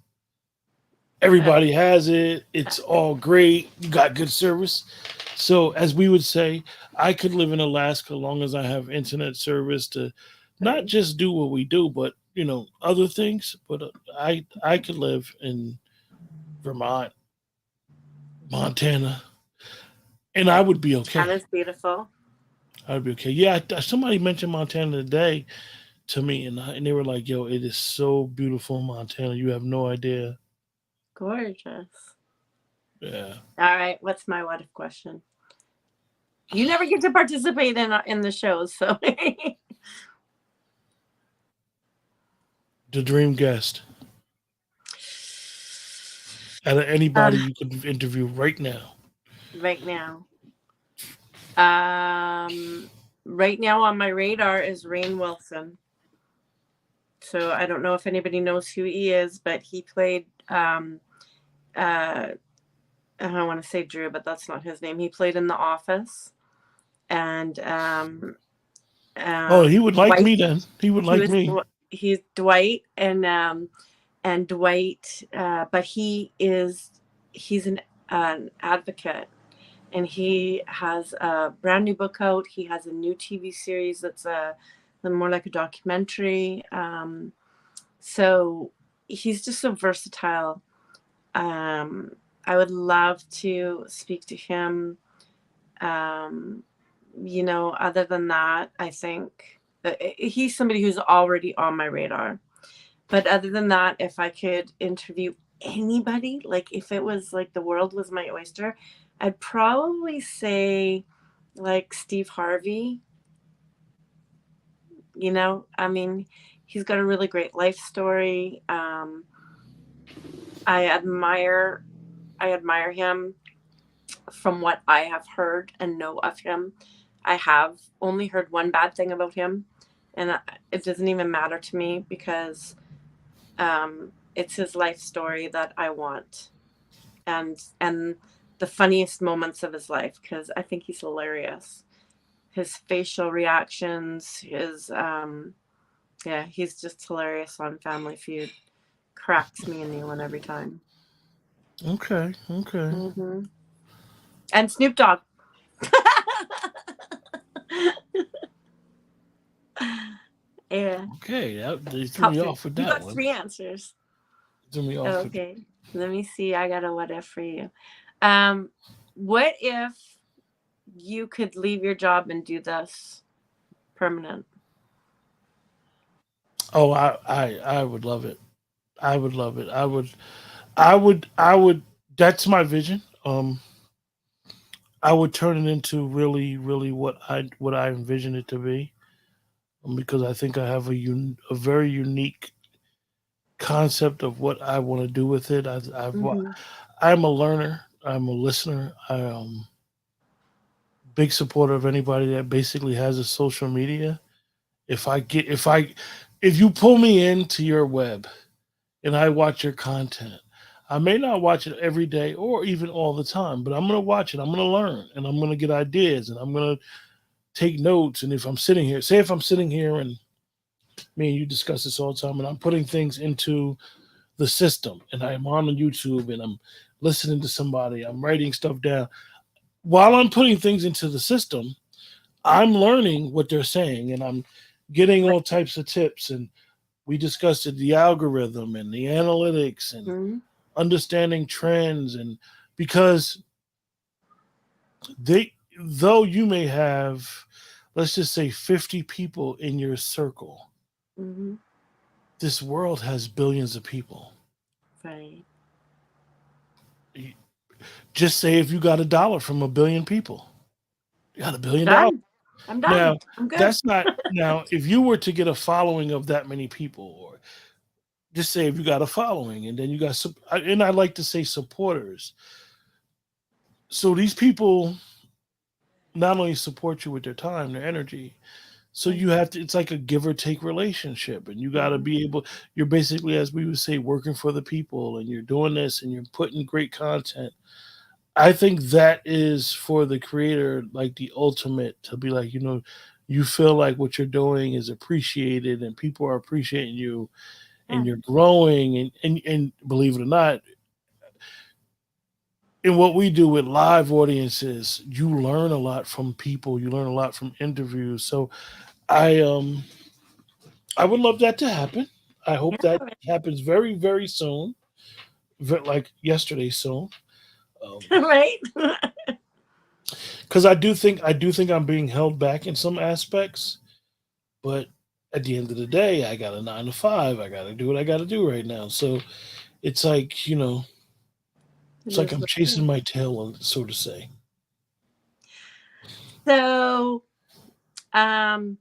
everybody has it. It's all great. You got good service. So as we would say, I could live in Alaska as long as I have internet service to not just do what we do, but other things. But I could live in Vermont, Montana, and I would be okay. Montana's beautiful. I would be okay. Yeah, somebody mentioned Montana today to me, and they were like, "Yo, it is so beautiful in Montana. You have no idea." Gorgeous. Yeah. All right. What's my what if question? You never get to participate in the shows, so. The dream guest. Out of anybody you could interview right now. Right now. Right now on my radar is Rainn Wilson. So I don't know if anybody knows who he is, but he played I want to say Drew, but that's not his name. He played in The Office, and Oh, he would like Dwight. me then. He would like me. he's Dwight, and Dwight, but he's an advocate, and he has a brand new book out. He has a new TV series that's more like a documentary. So he's just so versatile. Um, I would love to speak to him. Um, other than that, I think that he's somebody who's already on my radar. But other than that, if I could interview anybody, like if it was like the world was my oyster, I'd probably say like Steve Harvey. I mean, he's got a really great life story. I admire I admire him from what I have heard and know of him. I have only heard one bad thing about him, and it doesn't even matter to me because it's his life story that I want, and the funniest moments of his life, because I think he's hilarious. His facial reactions, yeah, he's just hilarious on Family Feud. Cracks me a new one every time. Okay, okay, hmm And Snoop Dogg. Yeah. okay. They threw Top me three. off with You that got one. three answers. Threw me off with. Okay. Let me see. I got a what if for you. Um, what if you could leave your job and do this permanent? Oh, I would love it. I would love it. I would. That's my vision. I would turn it into really, really what I envision it to be, because I think I have a very unique concept of what I want to do with it. Mm-hmm. I'm a learner. I'm a listener. Big supporter of anybody that basically has a social media. If you pull me into your web and I watch your content, I may not watch it every day or even all the time, but I'm going to watch it. I'm going to learn and I'm going to get ideas and I'm going to take notes. And if I'm sitting here and me and you discuss this all the time, and I'm putting things into the system and I'm on YouTube and I'm listening to somebody, I'm writing stuff down. While I'm putting things into the system, I'm learning what they're saying and I'm getting Right. all types of tips. And we discussed it, the algorithm and the analytics and Mm-hmm. understanding trends. And because they, though you may have, let's just say 50 people in your circle, Mm-hmm. this world has billions of people. Right. Just say if you got $1 from a billion people, you got $1 billion. Done. I'm done. Now, I'm good. that's not now. If you were to get a following of that many people, or just say if you got a following, and then you got, and I like to say supporters. So these people not only support you with their time, their energy. So Right. you have to. It's like a give or take relationship, and you got to Mm-hmm. be able. You're basically, as we would say, working for the people, and you're doing this, and you're putting great content. I think that is for the creator like the ultimate to be like, you feel like what you're doing is appreciated and people are appreciating you Yeah. and you're growing and believe it or not, in what we do with live audiences, you learn a lot from people, you learn a lot from interviews. So I would love that to happen. I hope that Yeah. happens very, very soon. Like yesterday soon. Um, Right. because I do think I'm being held back in some aspects. But at the end of the day, I got a 9 to 5. I got to do what I got to do right now. So it's like, It it's like is I'm what it chasing is. my tail, so to say. So, um,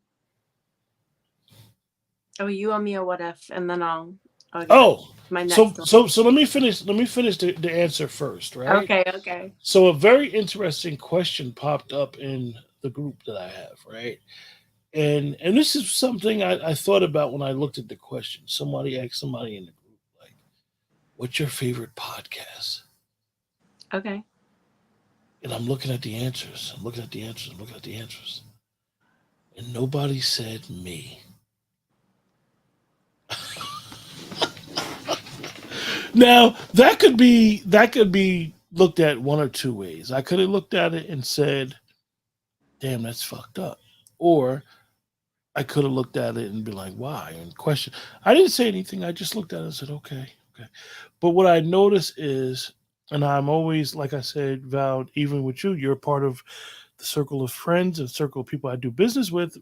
oh, you owe me a what if, and then I'll get Oh, my so next one. so so let me finish. Let me finish the answer first, right? Okay. Okay. So a very interesting question popped up in the group that I have, right? And this is something I thought about when I looked at the question. Somebody asked somebody in the group, like, "What's your favorite podcast?" Okay. And I'm looking at the answers. I'm looking at the answers. I'm looking at the answers. And nobody said me. Now that could be looked at one or two ways. I could have looked at it and said, "Damn, that's fucked up," or I could have looked at it and be like, "Why?" and question. I didn't say anything. I just looked at it and said, "Okay, okay." But what I notice is, and I'm always, like I said, Val, even with you, you're part of the circle of friends and circle of people I do business with.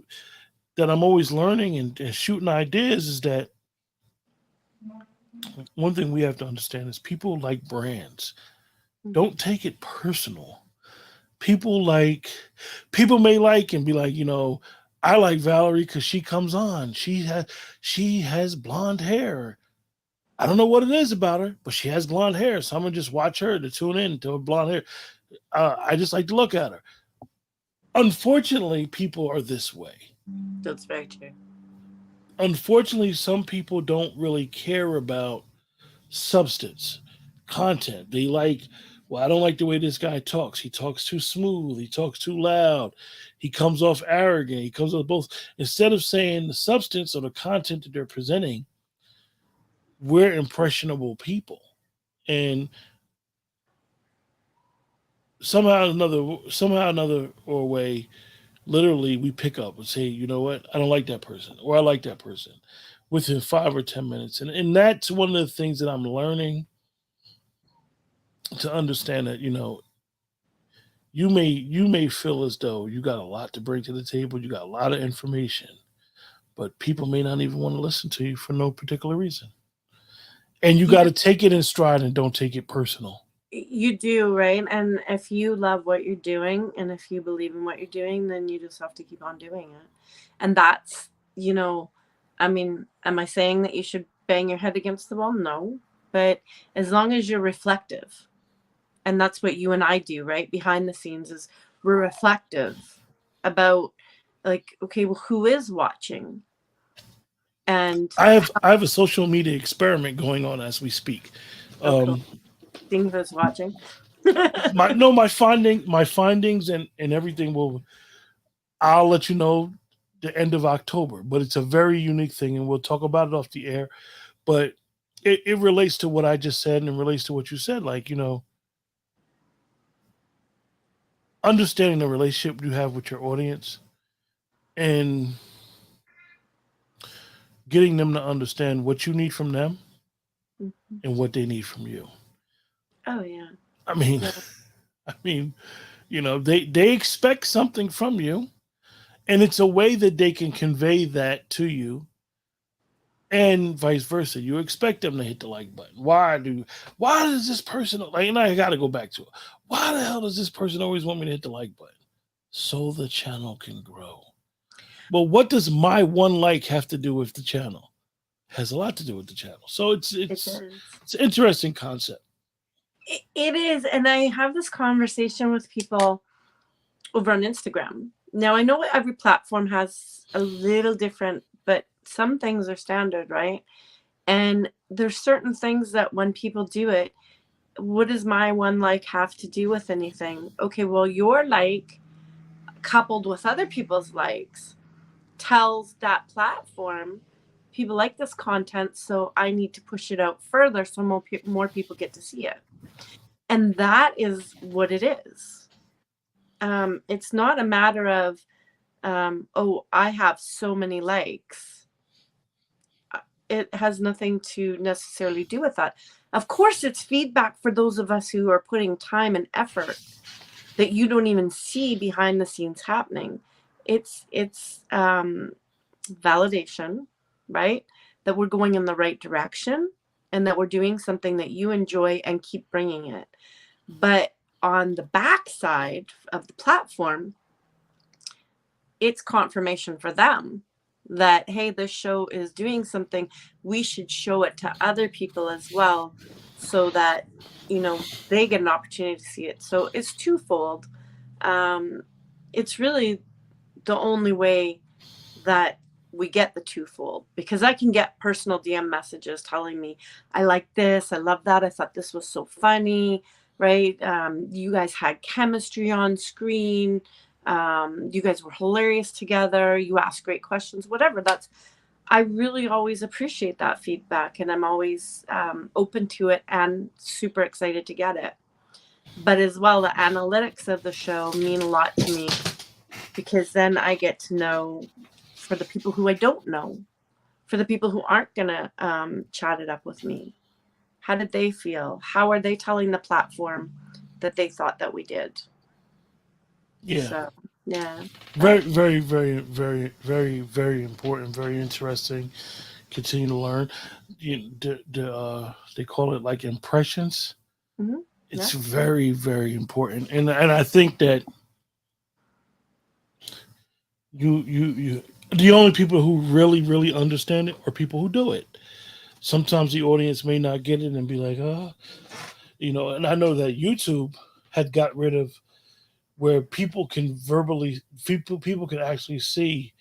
That I'm always learning and shooting ideas is that one thing we have to understand is people like brands. Mhm. Don't take it personal. People like people may like and be like, I like Valerie because she comes on. She has blonde hair. I don't know what it is about her, but she has blonde hair. So I'm gonna just watch her to tune in to her blonde hair. I just like to look at her. Unfortunately, people are this way. That's very true. Unfortunately, some people don't really care about substance, content. They like, well, I don't like the way this guy talks. He talks too smooth. He talks too loud. He comes off arrogant. He comes off both. Instead of saying the substance or the content that they're presenting, we're impressionable people. And somehow another or way, literally we pick up and say, you know what, I don't like that person, or I like that person within 5 or 10 minutes. And that's one of the things that I'm learning to understand that, you may feel as though you got a lot to bring to the table, you got a lot of information, but people may not even want to listen to you for no particular reason. And you got Yeah, to take it in stride and don't take it personal. you do, right? And if you love what you're doing and if you believe in what you're doing, then you just have to keep on doing it. And that's, you know, I mean, am I saying that you should bang your head against the wall? No. But as long as you're reflective, and that's what you and I do, right? Behind the scenes is we're reflective about, like, okay, well, who is watching? And I have a social media experiment going on as we speak. oh, cool. Um, Seeing who's watching. my no, my findings and everything will. I'll let you know the end of October, but it's a very unique thing, and we'll talk about it off the air. But it relates to what I just said, and it relates to what you said. Like, understanding the relationship you have with your audience and getting them to understand what you need from them Mhm. and what they need from you. Oh yeah. I mean, Yeah. I mean, they expect something from you, and it's a way that they can convey that to you, and vice versa. You expect them to hit the like button. Why does this person like? And I got to go back to it. Why the hell does this person always want me to hit the like button? So the channel can grow. Well, what does my one like have to do with the channel? Has a lot to do with the channel. So it's It it's does. it's an interesting concept. It is, and I have this conversation with people over on Instagram. Now I know every platform has a little different, but some things are standard, right? And there's certain things that when people do it, what does my one like have to do with anything? Okay, well, your like coupled with other people's likes tells that platform people like this content, so I need to push it out further so more people get to see it. And that is what it is. It's not a matter of, oh, I have so many likes. It has nothing to necessarily do with that. Of course, it's feedback for those of us who are putting time and effort that you don't even see behind the scenes happening. It's validation, right? That we're going in the right direction and that we're doing something that you enjoy and keep bringing it. But on the backside of the platform, it's confirmation for them that, hey, this show is doing something. We should show it to other people as well so that, they get an opportunity to see it. So it's twofold. Um, it's really the only way that we get the twofold, because I can get personal DM messages telling me, I like this, I love that, I thought this was so funny, right? You guys had chemistry on screen. You guys were hilarious together. You asked great questions, whatever. I really always appreciate that feedback, and I'm always open to it and super excited to get it. But as well, the analytics of the show mean a lot to me because then I get to know, for the people who I don't know, for the people who aren't going to chat it up with me, how did they feel? How are they telling the platform that they thought that we did? Yeah. So, yeah. Very, But, very, very, very, very, very important. Very interesting. Continue to learn. They call it like impressions. mhm, It's yeah, very, very important, and I think that you the only people who really, really understand it are people who do it. Sometimes the audience may not get it and be like, and I know that YouTube had got rid of where people can actually see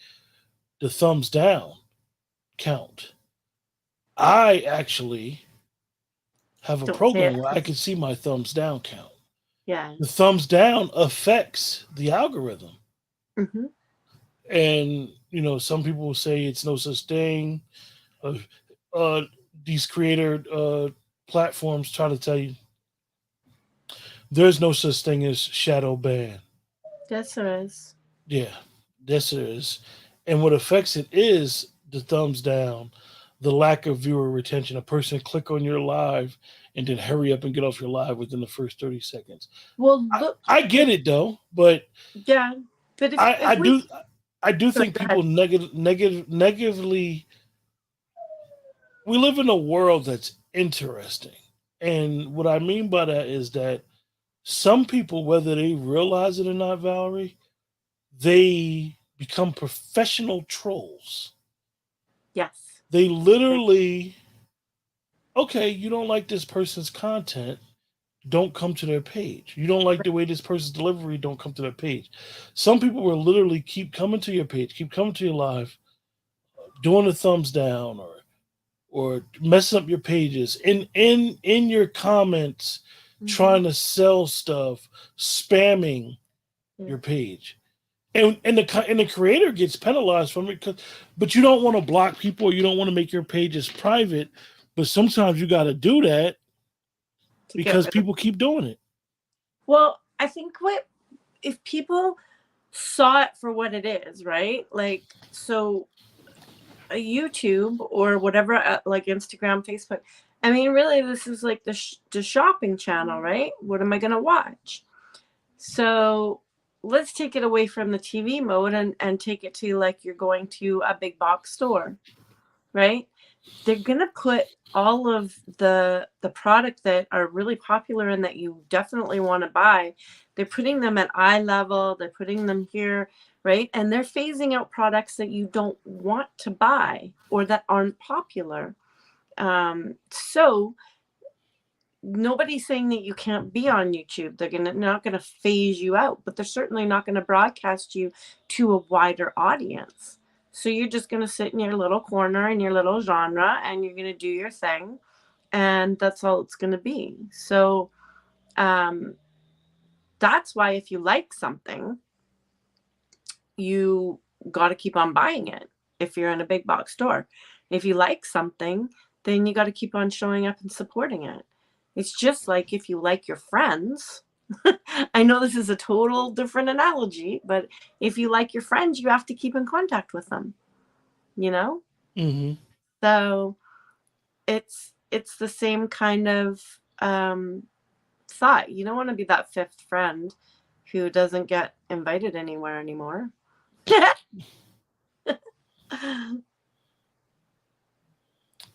the thumbs down count. I actually have a don't say program it. where I can see my thumbs down count. Yeah. The thumbs down affects the algorithm. Hmm. And, some people will say it's no such thing. Uh, uh, these creator platforms try to tell you there's no such thing as shadow ban. Yes, there is. Yeah, yes, there is. And what affects it is the thumbs down, the lack of viewer retention. A person click on your live and then hurry up and get off your live within the first 30 seconds. Well, I, look, I get it though, but yeah. But I, if I we, do I do sorry, think go people ahead. negatively. We live in a world that's interesting, and what I mean by that is that some people, whether they realize it or not, Valerie, they become professional trolls. Yes. They literally, okay, you don't like this person's content, don't come to their page. You don't like the way this person's delivery, don't come to their page. Some people will literally keep coming to your page, keep coming to your live, doing a thumbs down or messing up your pages in your comments, Hmm. trying to sell stuff, spamming Yeah. your page. And the creator gets penalized from it, but you don't want to block people or you don't want to make your pages private, but sometimes you got to do that To get because rid of. people keep doing it. Well, I think what if people saw it for what it is, right? Like, so a YouTube or whatever, like Instagram, Facebook. I mean, really, this is like the shopping channel, right? What am I going to watch? So let's take it away from the TV mode and take it to like you're going to a big box store, right? They're gonna put all of the product that are really popular and that you definitely want to buy. They're putting them at eye level. They're putting them here, right? And they're phasing out products that you don't want to buy or that aren't popular. So nobody's saying that you can't be on YouTube. Not gonna phase you out, but they're certainly not gonna broadcast you to a wider audience. So you're just gonna sit in your little corner in your little genre and you're gonna do your thing, and that's all it's gonna be. So um, that's why if you like something, you got to keep on buying it. If you're in a big box store, if you like something, then you got to keep on showing up and supporting it. It's just like if you like your friends. I know this is a total different analogy, but if you like your friends, you have to keep in contact with them, you know? Hmm. So it's the same kind of thought. You don't want to be that fifth friend who doesn't get invited anywhere anymore.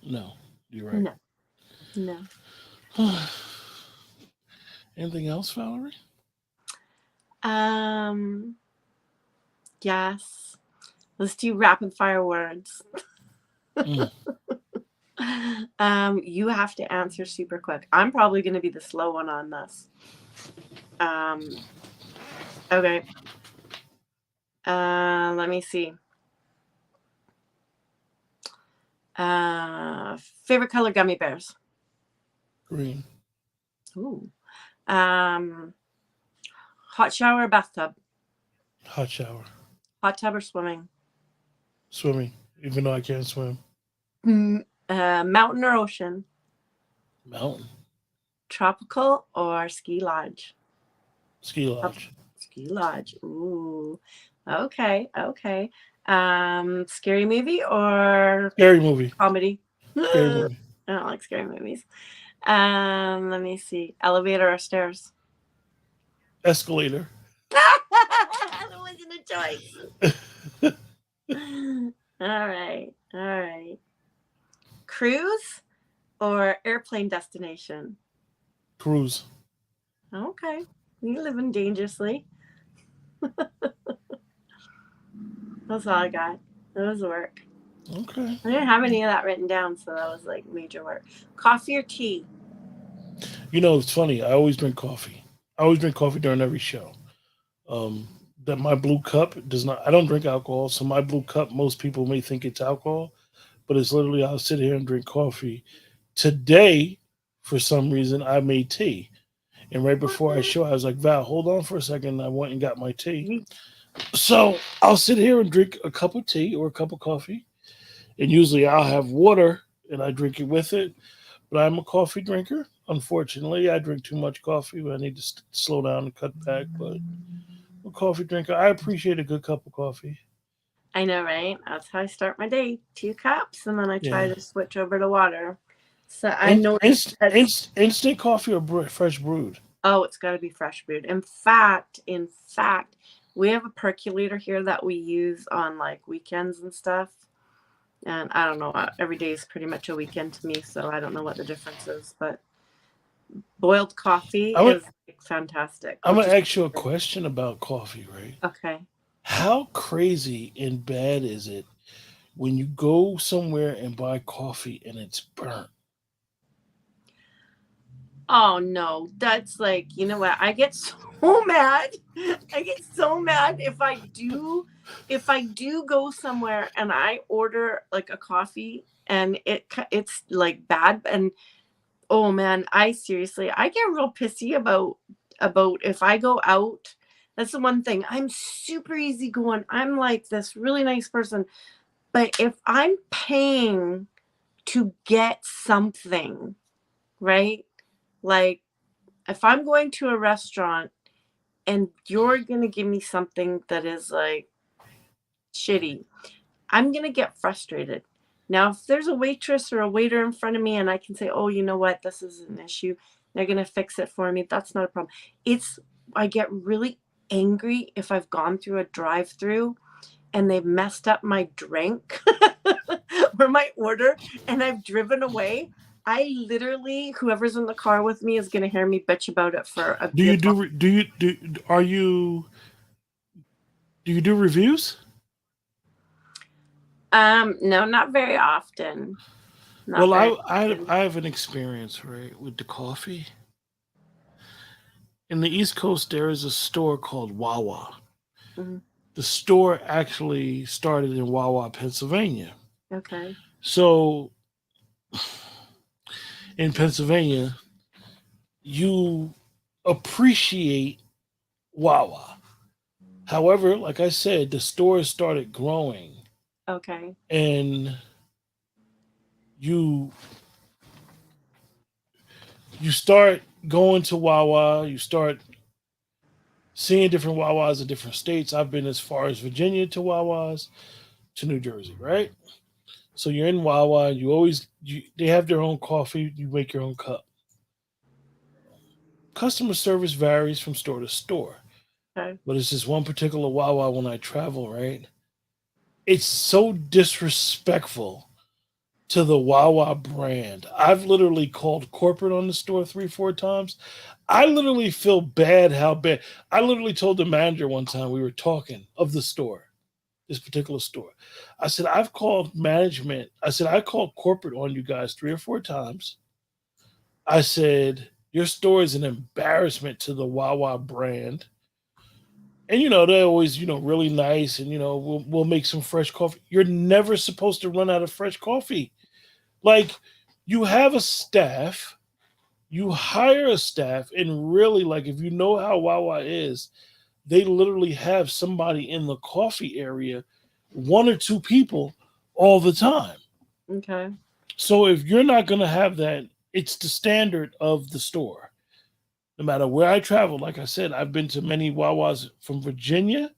No, you're right. No, no. Anything else, Valerie? Um, yes. Let's do rapid fire words. Mm. You have to answer super quick. I'm probably going to be the slow one on this. Um, okay. Let me see. Favorite color gummy bears. Green. Ooh. Um, hot shower or bathtub. Hot shower. Hot tub or swimming. Swimming. even though I can't swim. Mountain or ocean? Mountain, Tropical or ski lodge? ski Trop- lodge, Ski lodge. Ooh. Okay. Okay. Scary movie or scary movie, comedy? scary I movie, don't like scary movies. Let me see. Elevator or stairs? escalator. That wasn't a choice. All right. All right. Cruise or airplane destination? Cruise. Okay. You living dangerously. That's all I got. It was work. Okay. I didn't have any of that written down, so that was like major work. Coffee or tea? You know, it's funny. I always drink coffee. I always drink coffee during every show. Um, that my blue cup does not. I don't drink alcohol, so my blue cup. Most people may think it's alcohol, but it's literally I'll sit here and drink coffee. Today, for some reason, I made tea, and right before I show, I was like, "Val, hold on for a second." I went and got my tea. So I'll sit here and drink a cup of tea or a cup of coffee, and usually I'll have water and I drink it with it. But I'm a coffee drinker. Unfortunately, I drink too much coffee. I need to slow down and cut back. But I'm a coffee drinker. I appreciate a good cup of coffee. I know, right? That's how I start my day. 2 cups, and then I try Yeah. to switch over to water. So I know that's Instant coffee or fresh brewed? oh, it's got to be fresh brewed. In fact, we have a percolator here that we use on like weekends and stuff. And I don't know, every day is pretty much a weekend to me, so I don't know what the difference is. But boiled coffee I'm gonna, is like fantastic, I'm which gonna is ask you a question about coffee, right? okay. How crazy and bad is it when you go somewhere and buy coffee and it's burnt? Oh no, that's like, you know what? I get so mad. I get so mad if I do go somewhere and I order like a coffee and it's like bad and oh man, I get real pissy about if I go out. That's the one thing. I'm super easygoing. I'm like this really nice person, but if I'm paying to get something, right? Like if I'm going to a restaurant and you're going to give me something that is like shitty, I'm going to get frustrated. Now, if there's a waitress or a waiter in front of me and I can say, oh, you know what, this is an issue, they're going to fix it for me, that's not a problem. I get really angry if I've gone through a drive through and they've messed up my drink or my order and I've driven away. I literally, whoever's in the car with me is going to hear me bitch about it for a Do you good long. do you do reviews? No, not very often. Not Well, very I often. I have an experience right with the coffee. In the East Coast, there is a store called Wawa. Mhm. The store actually started in Wawa, Pennsylvania. Okay. So in Pennsylvania, you appreciate Wawa. However, like I said, the stores started growing, Okay. and you you start going to Wawa. You start seeing different Wawas in different states. I've been as far as Virginia to Wawas to New Jersey, right? So you're in Wawa. They have their own coffee. You make your own cup. Customer service varies from store to store, Okay. but it's just one particular Wawa when I travel, right? It's so disrespectful to the Wawa brand. I've literally called corporate on the store 3, 4 times. I literally feel bad how bad. I literally told the manager one time we were talking of the store, this particular store. I said, I've called management. I said, I called corporate on you guys 3 or 4 times. I said, your store is an embarrassment to the Wawa brand. And they're always, really nice and we'll make some fresh coffee. You're never supposed to run out of fresh coffee. Like you have a staff, you hire a staff, and really like if you know how Wawa is, they literally have somebody in the coffee area, 1 or 2 people all the time. Okay. So if you're not going to have that, it's the standard of the store. No matter where I travel, like I said, I've been to many Wawas from Virginia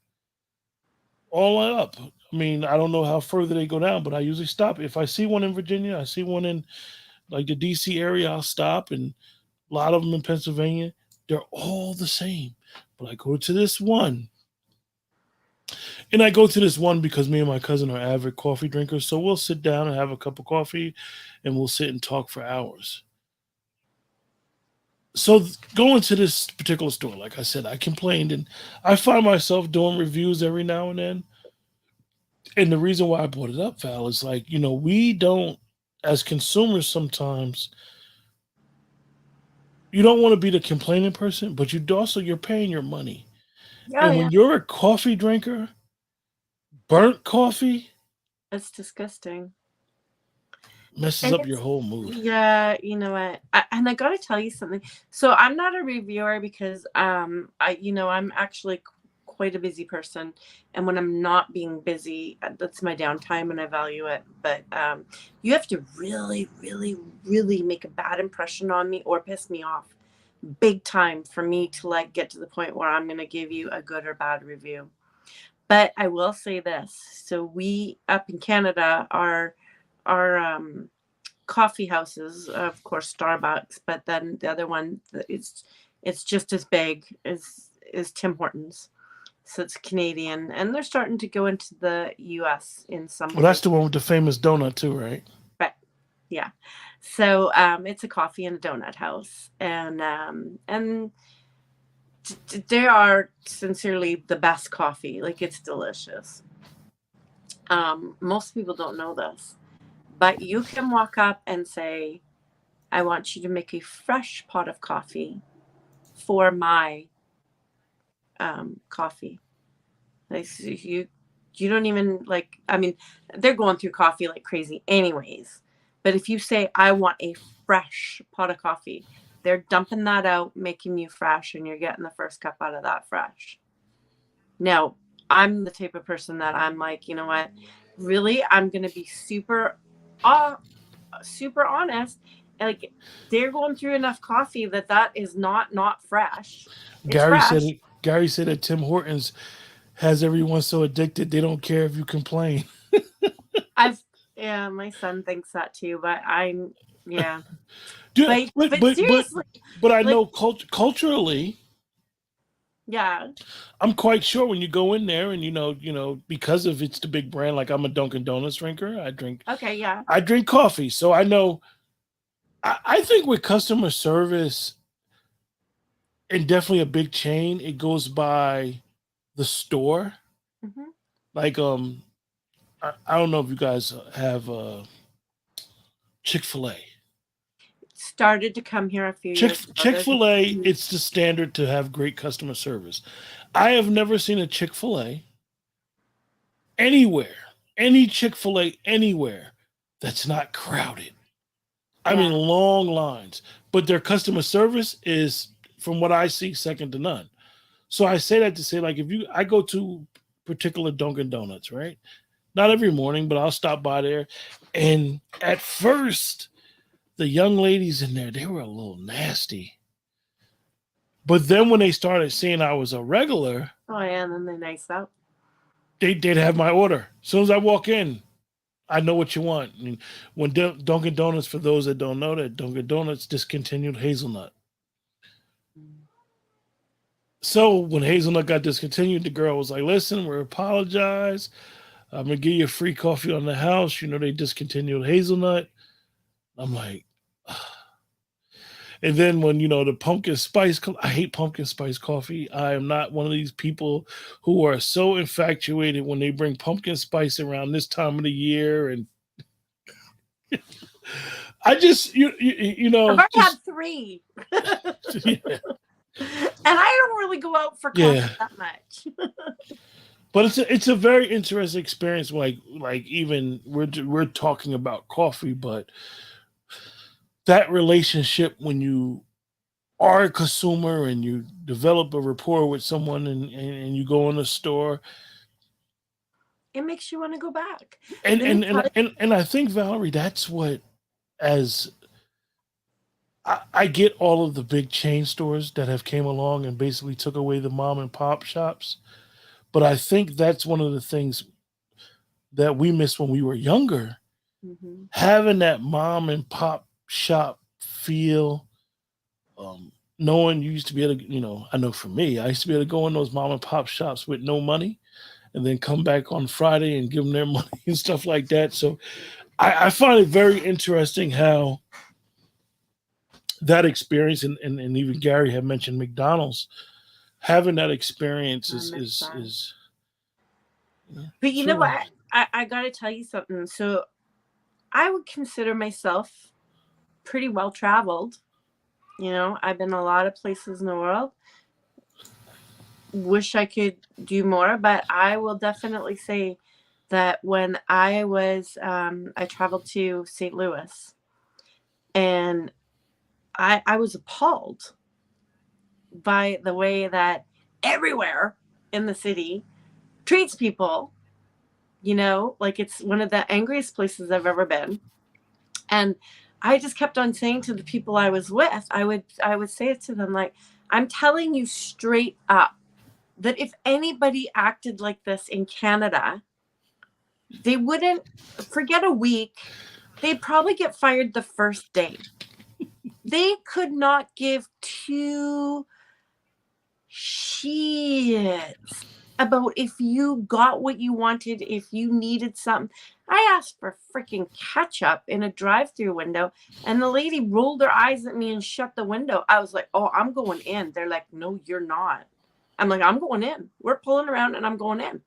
all up. I mean, I don't know how further they go down, but I usually stop. If I see one in Virginia, I see one in like the DC area, I'll stop, and a lot of them in Pennsylvania. They're all the same. But I go to this one, and I go to this one because me and my cousin are avid coffee drinkers. So we'll sit down and have a cup of coffee, and we'll sit and talk for hours. So going to this particular store, like I said, I complained, and I find myself doing reviews every now and then. And the reason why I brought it up, Val, is like, we don't, as consumers, sometimes you don't want to be the complaining person, but you're paying your money. Oh And yeah. when you're a coffee drinker, burnt coffee It's disgusting. messes And up your it's, whole mood. yeah, you know what? And I got to tell you something. So I'm not a reviewer because I'm actually quite a busy person, and when I'm not being busy, that's my downtime, and I value it. But you have to really, really, really make a bad impression on me or piss me off big time for me to like get to the point where I'm going to give you a good or bad review. But I will say this. So we up in Canada are coffee houses, of course Starbucks, but then the other one it's just as big as Tim Hortons. So it's Canadian, and they're starting to go into the US in some Well, that's places. the one with the famous donut too, right? But yeah. So it's a coffee and a donut house. And they are sincerely the best coffee. Like it's delicious. Most people don't know this, but you can walk up and say, I want you to make a fresh pot of coffee for my coffee. Like you don't even like. I mean, they're going through coffee like crazy, anyways. But if you say I want a fresh pot of coffee, they're dumping that out, making you fresh, and you're getting the first cup out of that fresh. Now, I'm the type of person that I'm like, you know what? Really, I'm gonna be uh, super honest. Like they're going through enough coffee that is not fresh. It's Gary said fresh. it. Gary said that Tim Hortons has everyone so addicted they don't care if you complain. I've Yeah, my son thinks that too, but I'm yeah. Yeah, But seriously, but I like know culturally, yeah, I'm quite sure when you go in there and because of it's the big brand. Like I'm a Dunkin' Donuts drinker. okay, yeah, I drink coffee, so I know. I think with customer service and definitely a big chain, it goes by the store. hmm Like I don't know if you guys have Chick-fil-A. started to come here a few years ago. There's Chick-fil-A, it's the standard to have great customer service. I have never seen a Chick-fil-A anywhere, any Chick-fil-A anywhere that's not crowded. I mean, yeah, long lines, but their customer service is, from what I see, second to none. So I say that to say, like, I go to particular Dunkin' Donuts, right? Not every morning, but I'll stop by there. And at first, the young ladies in there, they were a little nasty. But then when they started seeing I was a regular, oh yeah, and then they nice up. they'd have my order. As soon as I walk in, I know what you want. I mean, when Dunkin' Donuts, for those that don't know that, Dunkin' Donuts discontinued hazelnut. So when hazelnut got discontinued, the girl was like, "Listen, we apologize. I'm gonna give you a free coffee on the house. They discontinued hazelnut." I'm like, and then when the pumpkin spice, I hate pumpkin spice coffee. I am not one of these people who are so infatuated when they bring pumpkin spice around this time of the year, and I just I've already had just three, yeah, and I don't really go out for yeah. coffee that much. But it's a very interesting experience. Like even we're talking about coffee, but that relationship when you are a consumer and you develop a rapport with someone and you go in a store, it makes you want to go back. And Let me and tell and and, and I think, Valerie, that's what, as I get all of the big chain stores that have came along and basically took away the mom and pop shops, but I think that's one of the things that we missed when we were younger, you. Hmm. having that mom and pop shop feel. Knowing you used to be able to, I know for me, I used to be able to go in those mom and pop shops with no money and then come back on Friday and give them their money and stuff like that. So I find it very interesting how that experience, and even Gary had mentioned McDonald's, having that experience I is miss is that. is But you it's know really. what? I got to tell you something. So I would consider myself pretty well traveled. I've been a lot of places in the world. Wish I could do more, but I will definitely say that when I traveled to St. Louis, and I was appalled by the way that everywhere in the city treats people, like it's one of the angriest places I've ever been. And I just kept on saying to the people I was with, I would say it to them like, I'm telling you straight up that if anybody acted like this in Canada, they wouldn't forget a week. They'd probably get fired the first day. They could not give two shits about if you got what you wanted, if you needed something. I asked for freaking ketchup in a drive-through window, and the lady rolled her eyes at me and shut the window. I was like, "Oh, I'm going in." They're like, "No, you're not." I'm like, "I'm going in. We're pulling around, and I'm going in."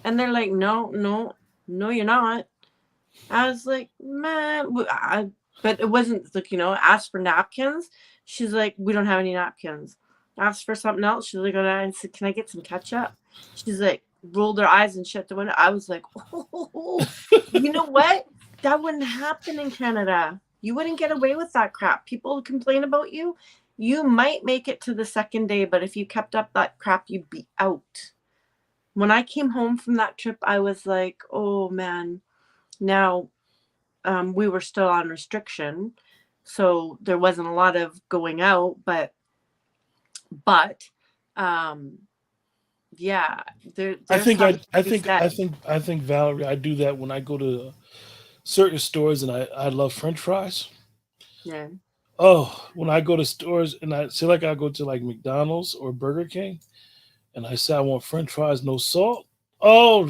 And they're like, "No, no, no, you're not." I was like, "Man," but it wasn't like, asked for napkins. She's like, "We don't have any napkins." Asked for something else. She's like, I said, "Can I get some ketchup?" She's like, rolled her eyes and shut the window. I was like, "Oh, you know what? That wouldn't happen in Canada. You wouldn't get away with that crap. People would complain about you. You might make it to the second day, but if you kept up that crap, you'd be out." When I came home from that trip, I was like, "Oh man." Now, we were still on restriction, so there wasn't a lot of going out, but um, yeah, I there's think something I to be think said. I think, Valerie, I do that when I go to certain stores, and I love French fries. Yeah. Oh, when I go to stores and I say, like, I go to like McDonald's or Burger King and I say I want French fries, no salt. Oh,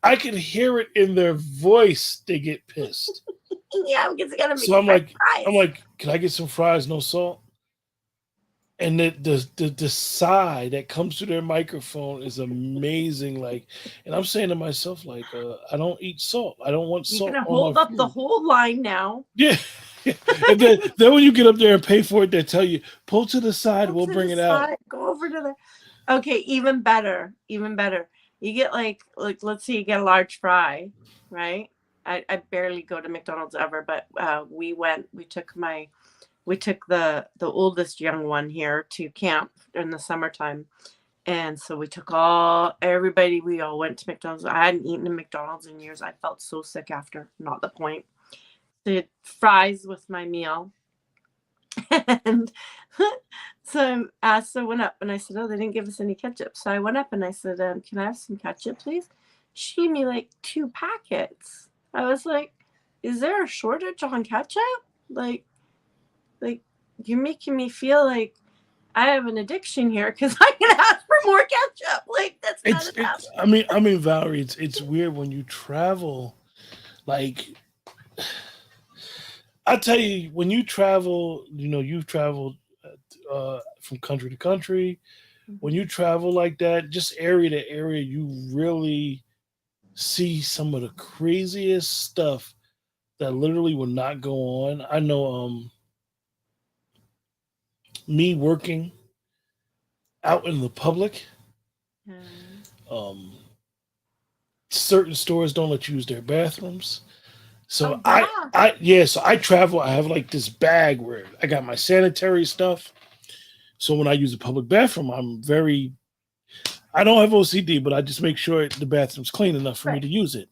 I can hear it in their voice. They get pissed. Yeah, because you gotta So make the French I'm fries. like, can I get some fries, no salt? And the sigh that comes through their microphone is amazing. Like, and I'm saying to myself, like, I don't eat salt. I don't want You're salt gonna on my hold up the food. whole line now. Yeah. And then when you get up there and pay for it, they tell you, pull to the side, Go we'll to bring the it out. side. Go over to the. Okay, even better. Even better. You get like let's say you get a large fry, right? I barely go to McDonald's ever, but we went. We took the oldest young one here to camp in the summertime, and so we took everybody. We all went to McDonald's. I hadn't eaten at McDonald's in years. I felt so sick after. Not the point. The fries with my meal, and so I went up and I said, "Oh, they didn't give us any ketchup." So I went up and I said, "Can I have some ketchup, please?" She gave me like 2 packets. I was like, "Is there a shortage on ketchup? Like, like you're making me feel like I have an addiction here because I can ask for more ketchup. Like that's not enough." I mean, Valerie, it's weird when you travel. Like, I tell you, when you travel, you've traveled from country to country. When Mhm. you travel like that, just area to area, you really see some of the craziest stuff that literally will not go on. I know, me working out in the public, Yeah. um, certain stores don't let you use their bathrooms. So Oh yeah. so I travel. I have like this bag where I got my sanitary stuff. So when I use a public bathroom, I don't have OCD, but I just make sure the bathroom's clean enough for me Right. to use it.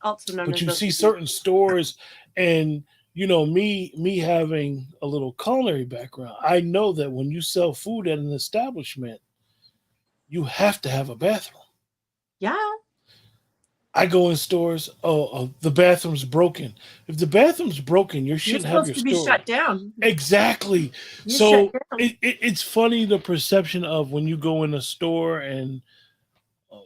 Also known But as you see OCD. certain stores, and me having a little culinary background, I know that when you sell food at an establishment, you have to have a bathroom. Yeah. I go in stores. The bathroom's broken. If the bathroom's broken, you You're shouldn't have supposed your to be store. shut down. Exactly. You're shut So down. it's funny the perception of when you go in a store and um,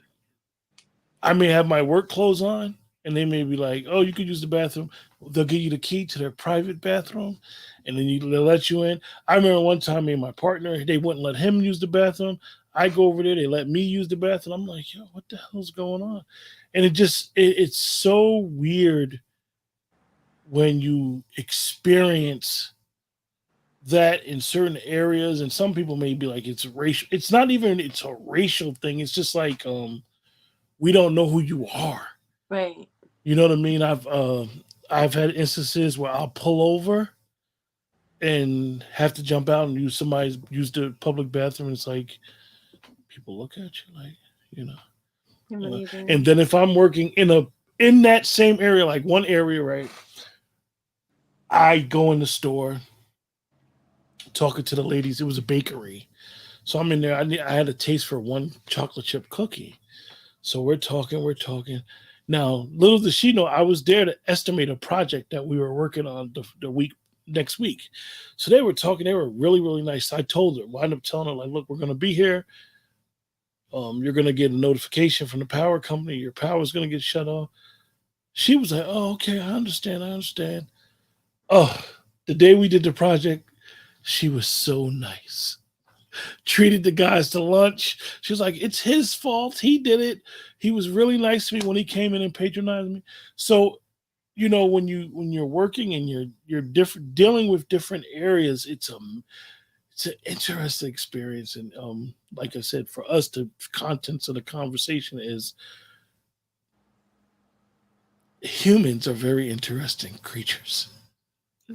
I may have my work clothes on, and they may be like, "Oh, you could use the bathroom." They'll give you the key to their private bathroom, and then they'll let you in. I remember one time, me and my partner, they wouldn't let him use the bathroom. I go over there, they let me use the bathroom. I'm like, "Yo, what the hell's going on?" And it's so weird when you experience that in certain areas, and some people may be like, it's racial. It's not even it's a racial thing. It's just like we don't know who you are. Right. You know what I mean? I've had instances where I'll pull over and have to jump out and use the public bathroom. And it's like people look at you like, you know. And what are you And doing? then if I'm working in that same area, like one area, right? I go in the store talking to the ladies. It was a bakery, so I'm in there. I had a taste for one chocolate chip cookie. So we're talking. Now, little does she know, I was there to estimate a project that we were working on the week next week. So they were talking. They were really, really nice. I told her, wind up telling her, like, look, we're going to be here. You're going to get a notification from the power company. Your power is going to get shut off. She was like, oh, okay, I understand. I understand. Oh, the day we did the project, she was so nice, treated the guys to lunch. She was like, "It's his fault. He did it. He was really nice to me when he came in and patronized me." So, when you're working and you're different dealing with different areas, it's an interesting experience. And like I said, for us, the contents of the conversation is humans are very interesting creatures.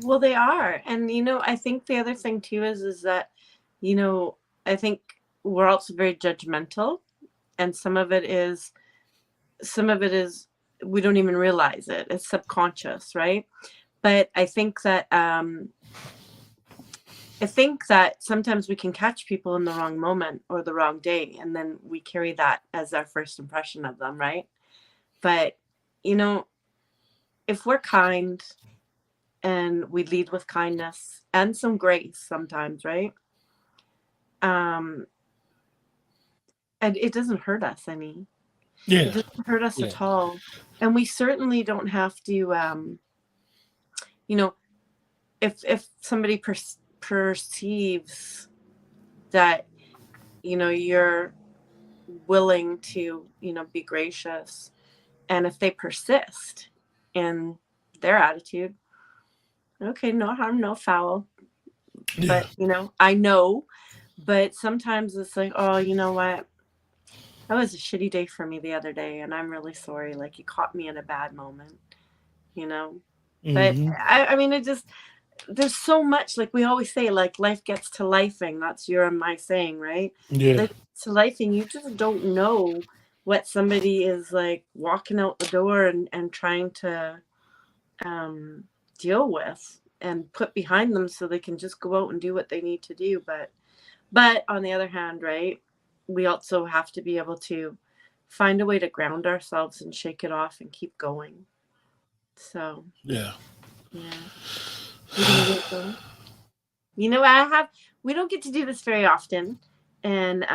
Well, they are. And I think the other thing too is that, you know, I think we're also very judgmental, and some of it is we don't even realize it. It's subconscious, right? But I think that sometimes we can catch people in the wrong moment or the wrong day, and then we carry that as our first impression of them, right? But you know, if we're kind and we lead with kindness and some grace sometimes, right? Um, and it doesn't hurt us any. It Yeah, doesn't hurt us yeah, at all. And we certainly don't have to, you know, if somebody perceives that, you're willing to, be gracious, and if they persist in their attitude, okay, no harm, no foul. yeah. But, I know, but sometimes it's like, oh, you know what? That was a shitty day for me the other day, and I'm really sorry. Like, you caught me in a bad moment, you know? But Hmm. I mean, there's so much, like we always say, like life gets to lifing. That's your and my saying, right? Yeah, Life gets to lifing. You just don't know what somebody is like walking out the door and trying to um, deal with and put behind them so they can just go out and do what they need to do. But on the other hand, right, we also have to be able to find a way to ground ourselves and shake it off and keep going. So, yeah. yeah. What are you gonna do? I have we don't get to do this very often, and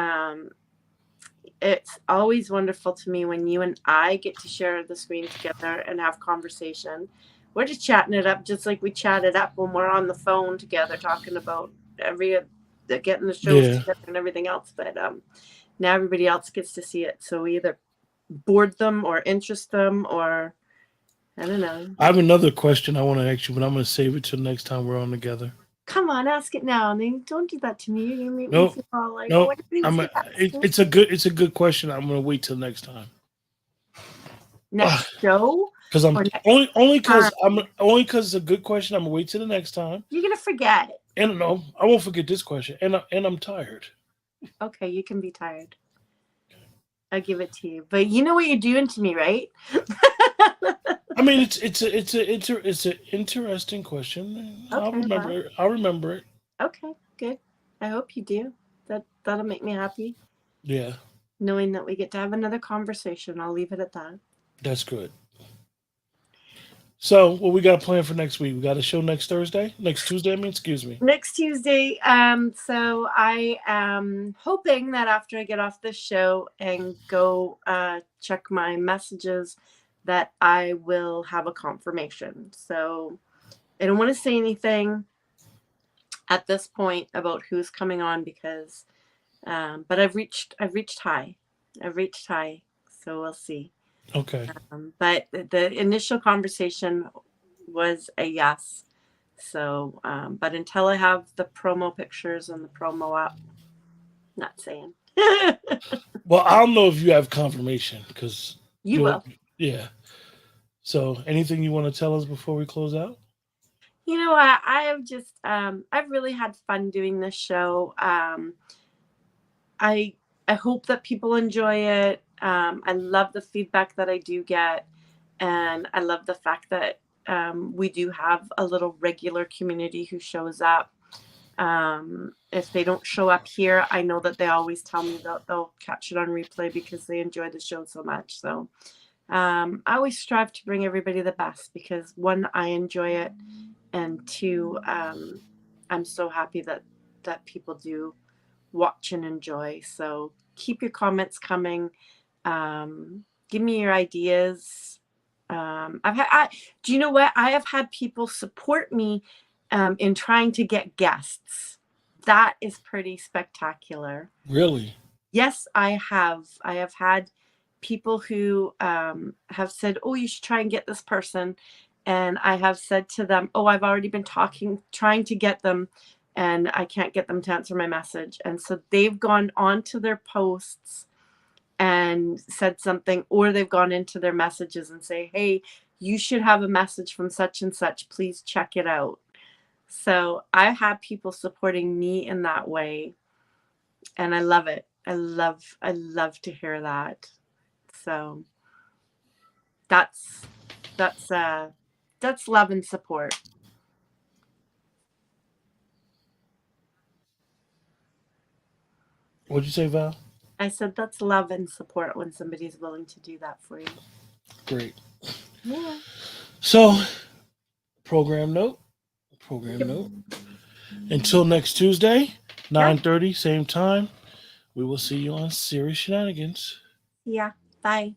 it's always wonderful to me when you and I get to share the screen together and have conversation. We're just chatting it up, just like we chat it up when we're on the phone together, talking about getting the shows Yeah. together and everything else. But now everybody else gets to see it, so we either board them or interest them, or I don't know. I have another question I want to ask you, but I'm going to save it till next time we're on together. Come on, ask it now. And then don't do that to me. You're gonna make me No, feel all like, oh, no. everybody was gonna ask it. It's a good question. I'm going to wait till next time. Next show Because I'm or next time? only because it's a good question. I'm gonna wait till the next time. You're gonna forget. And no, I won't forget this question. And I'm tired. Okay, you can be tired. I'll give it to you. But you know what you're doing to me, right? I mean, it's an interesting question. I'll Okay, remember well, it. I'll remember it. okay, good. I hope you do. That'll make me happy, Yeah, knowing that we get to have another conversation. I'll leave it at that. that's good. So, what we got planned for next week? We got a show next Thursday, next Tuesday. I mean, excuse me. Next Tuesday. So I am hoping that after I get off this show and go check my messages, that I will have a confirmation. So I don't want to say anything at this point about who's coming on because, but I've reached high. I've reached high. So we'll see. Okay. But the initial conversation was a yes. So, but until I have the promo pictures and the promo up, not saying. Well, I'll know if you have confirmation because You you'll. will. Yeah. So, anything you want to tell us before we close out? You know, I have just, I've really had fun doing this show. I I hope that people enjoy it. I love the feedback that I do get, and I love the fact that we do have a little regular community who shows up. If they don't show up here, I know that they always tell me that they'll catch it on replay because they enjoy the show so much. So I always strive to bring everybody the best because one, I enjoy it, and two, I'm so happy that people do watch and enjoy. So keep your comments coming. Give me your ideas. Do you know what? I have had people support me in trying to get guests. That is pretty spectacular. Really? Yes, I have. I have had people who have said, "Oh, you should try and get this person," and I have said to them, "Oh, I've already been trying to get them, and I can't get them to answer my message." And so they've gone on to their posts and said something, or they've gone into their messages and say, "Hey, you should have a message from such and such. Please check it out." So I have people supporting me in that way, and I love it. I love to hear that. So that's that's uh that's love and support. What'd you say, Val? I said that's love and support when somebody's willing to do that for you. Great. Yeah. So, program note. Program Yep. note. Until next Tuesday, Yeah. 9:30, same time. We will see you on Serious Shenanigans. Yeah. Bye.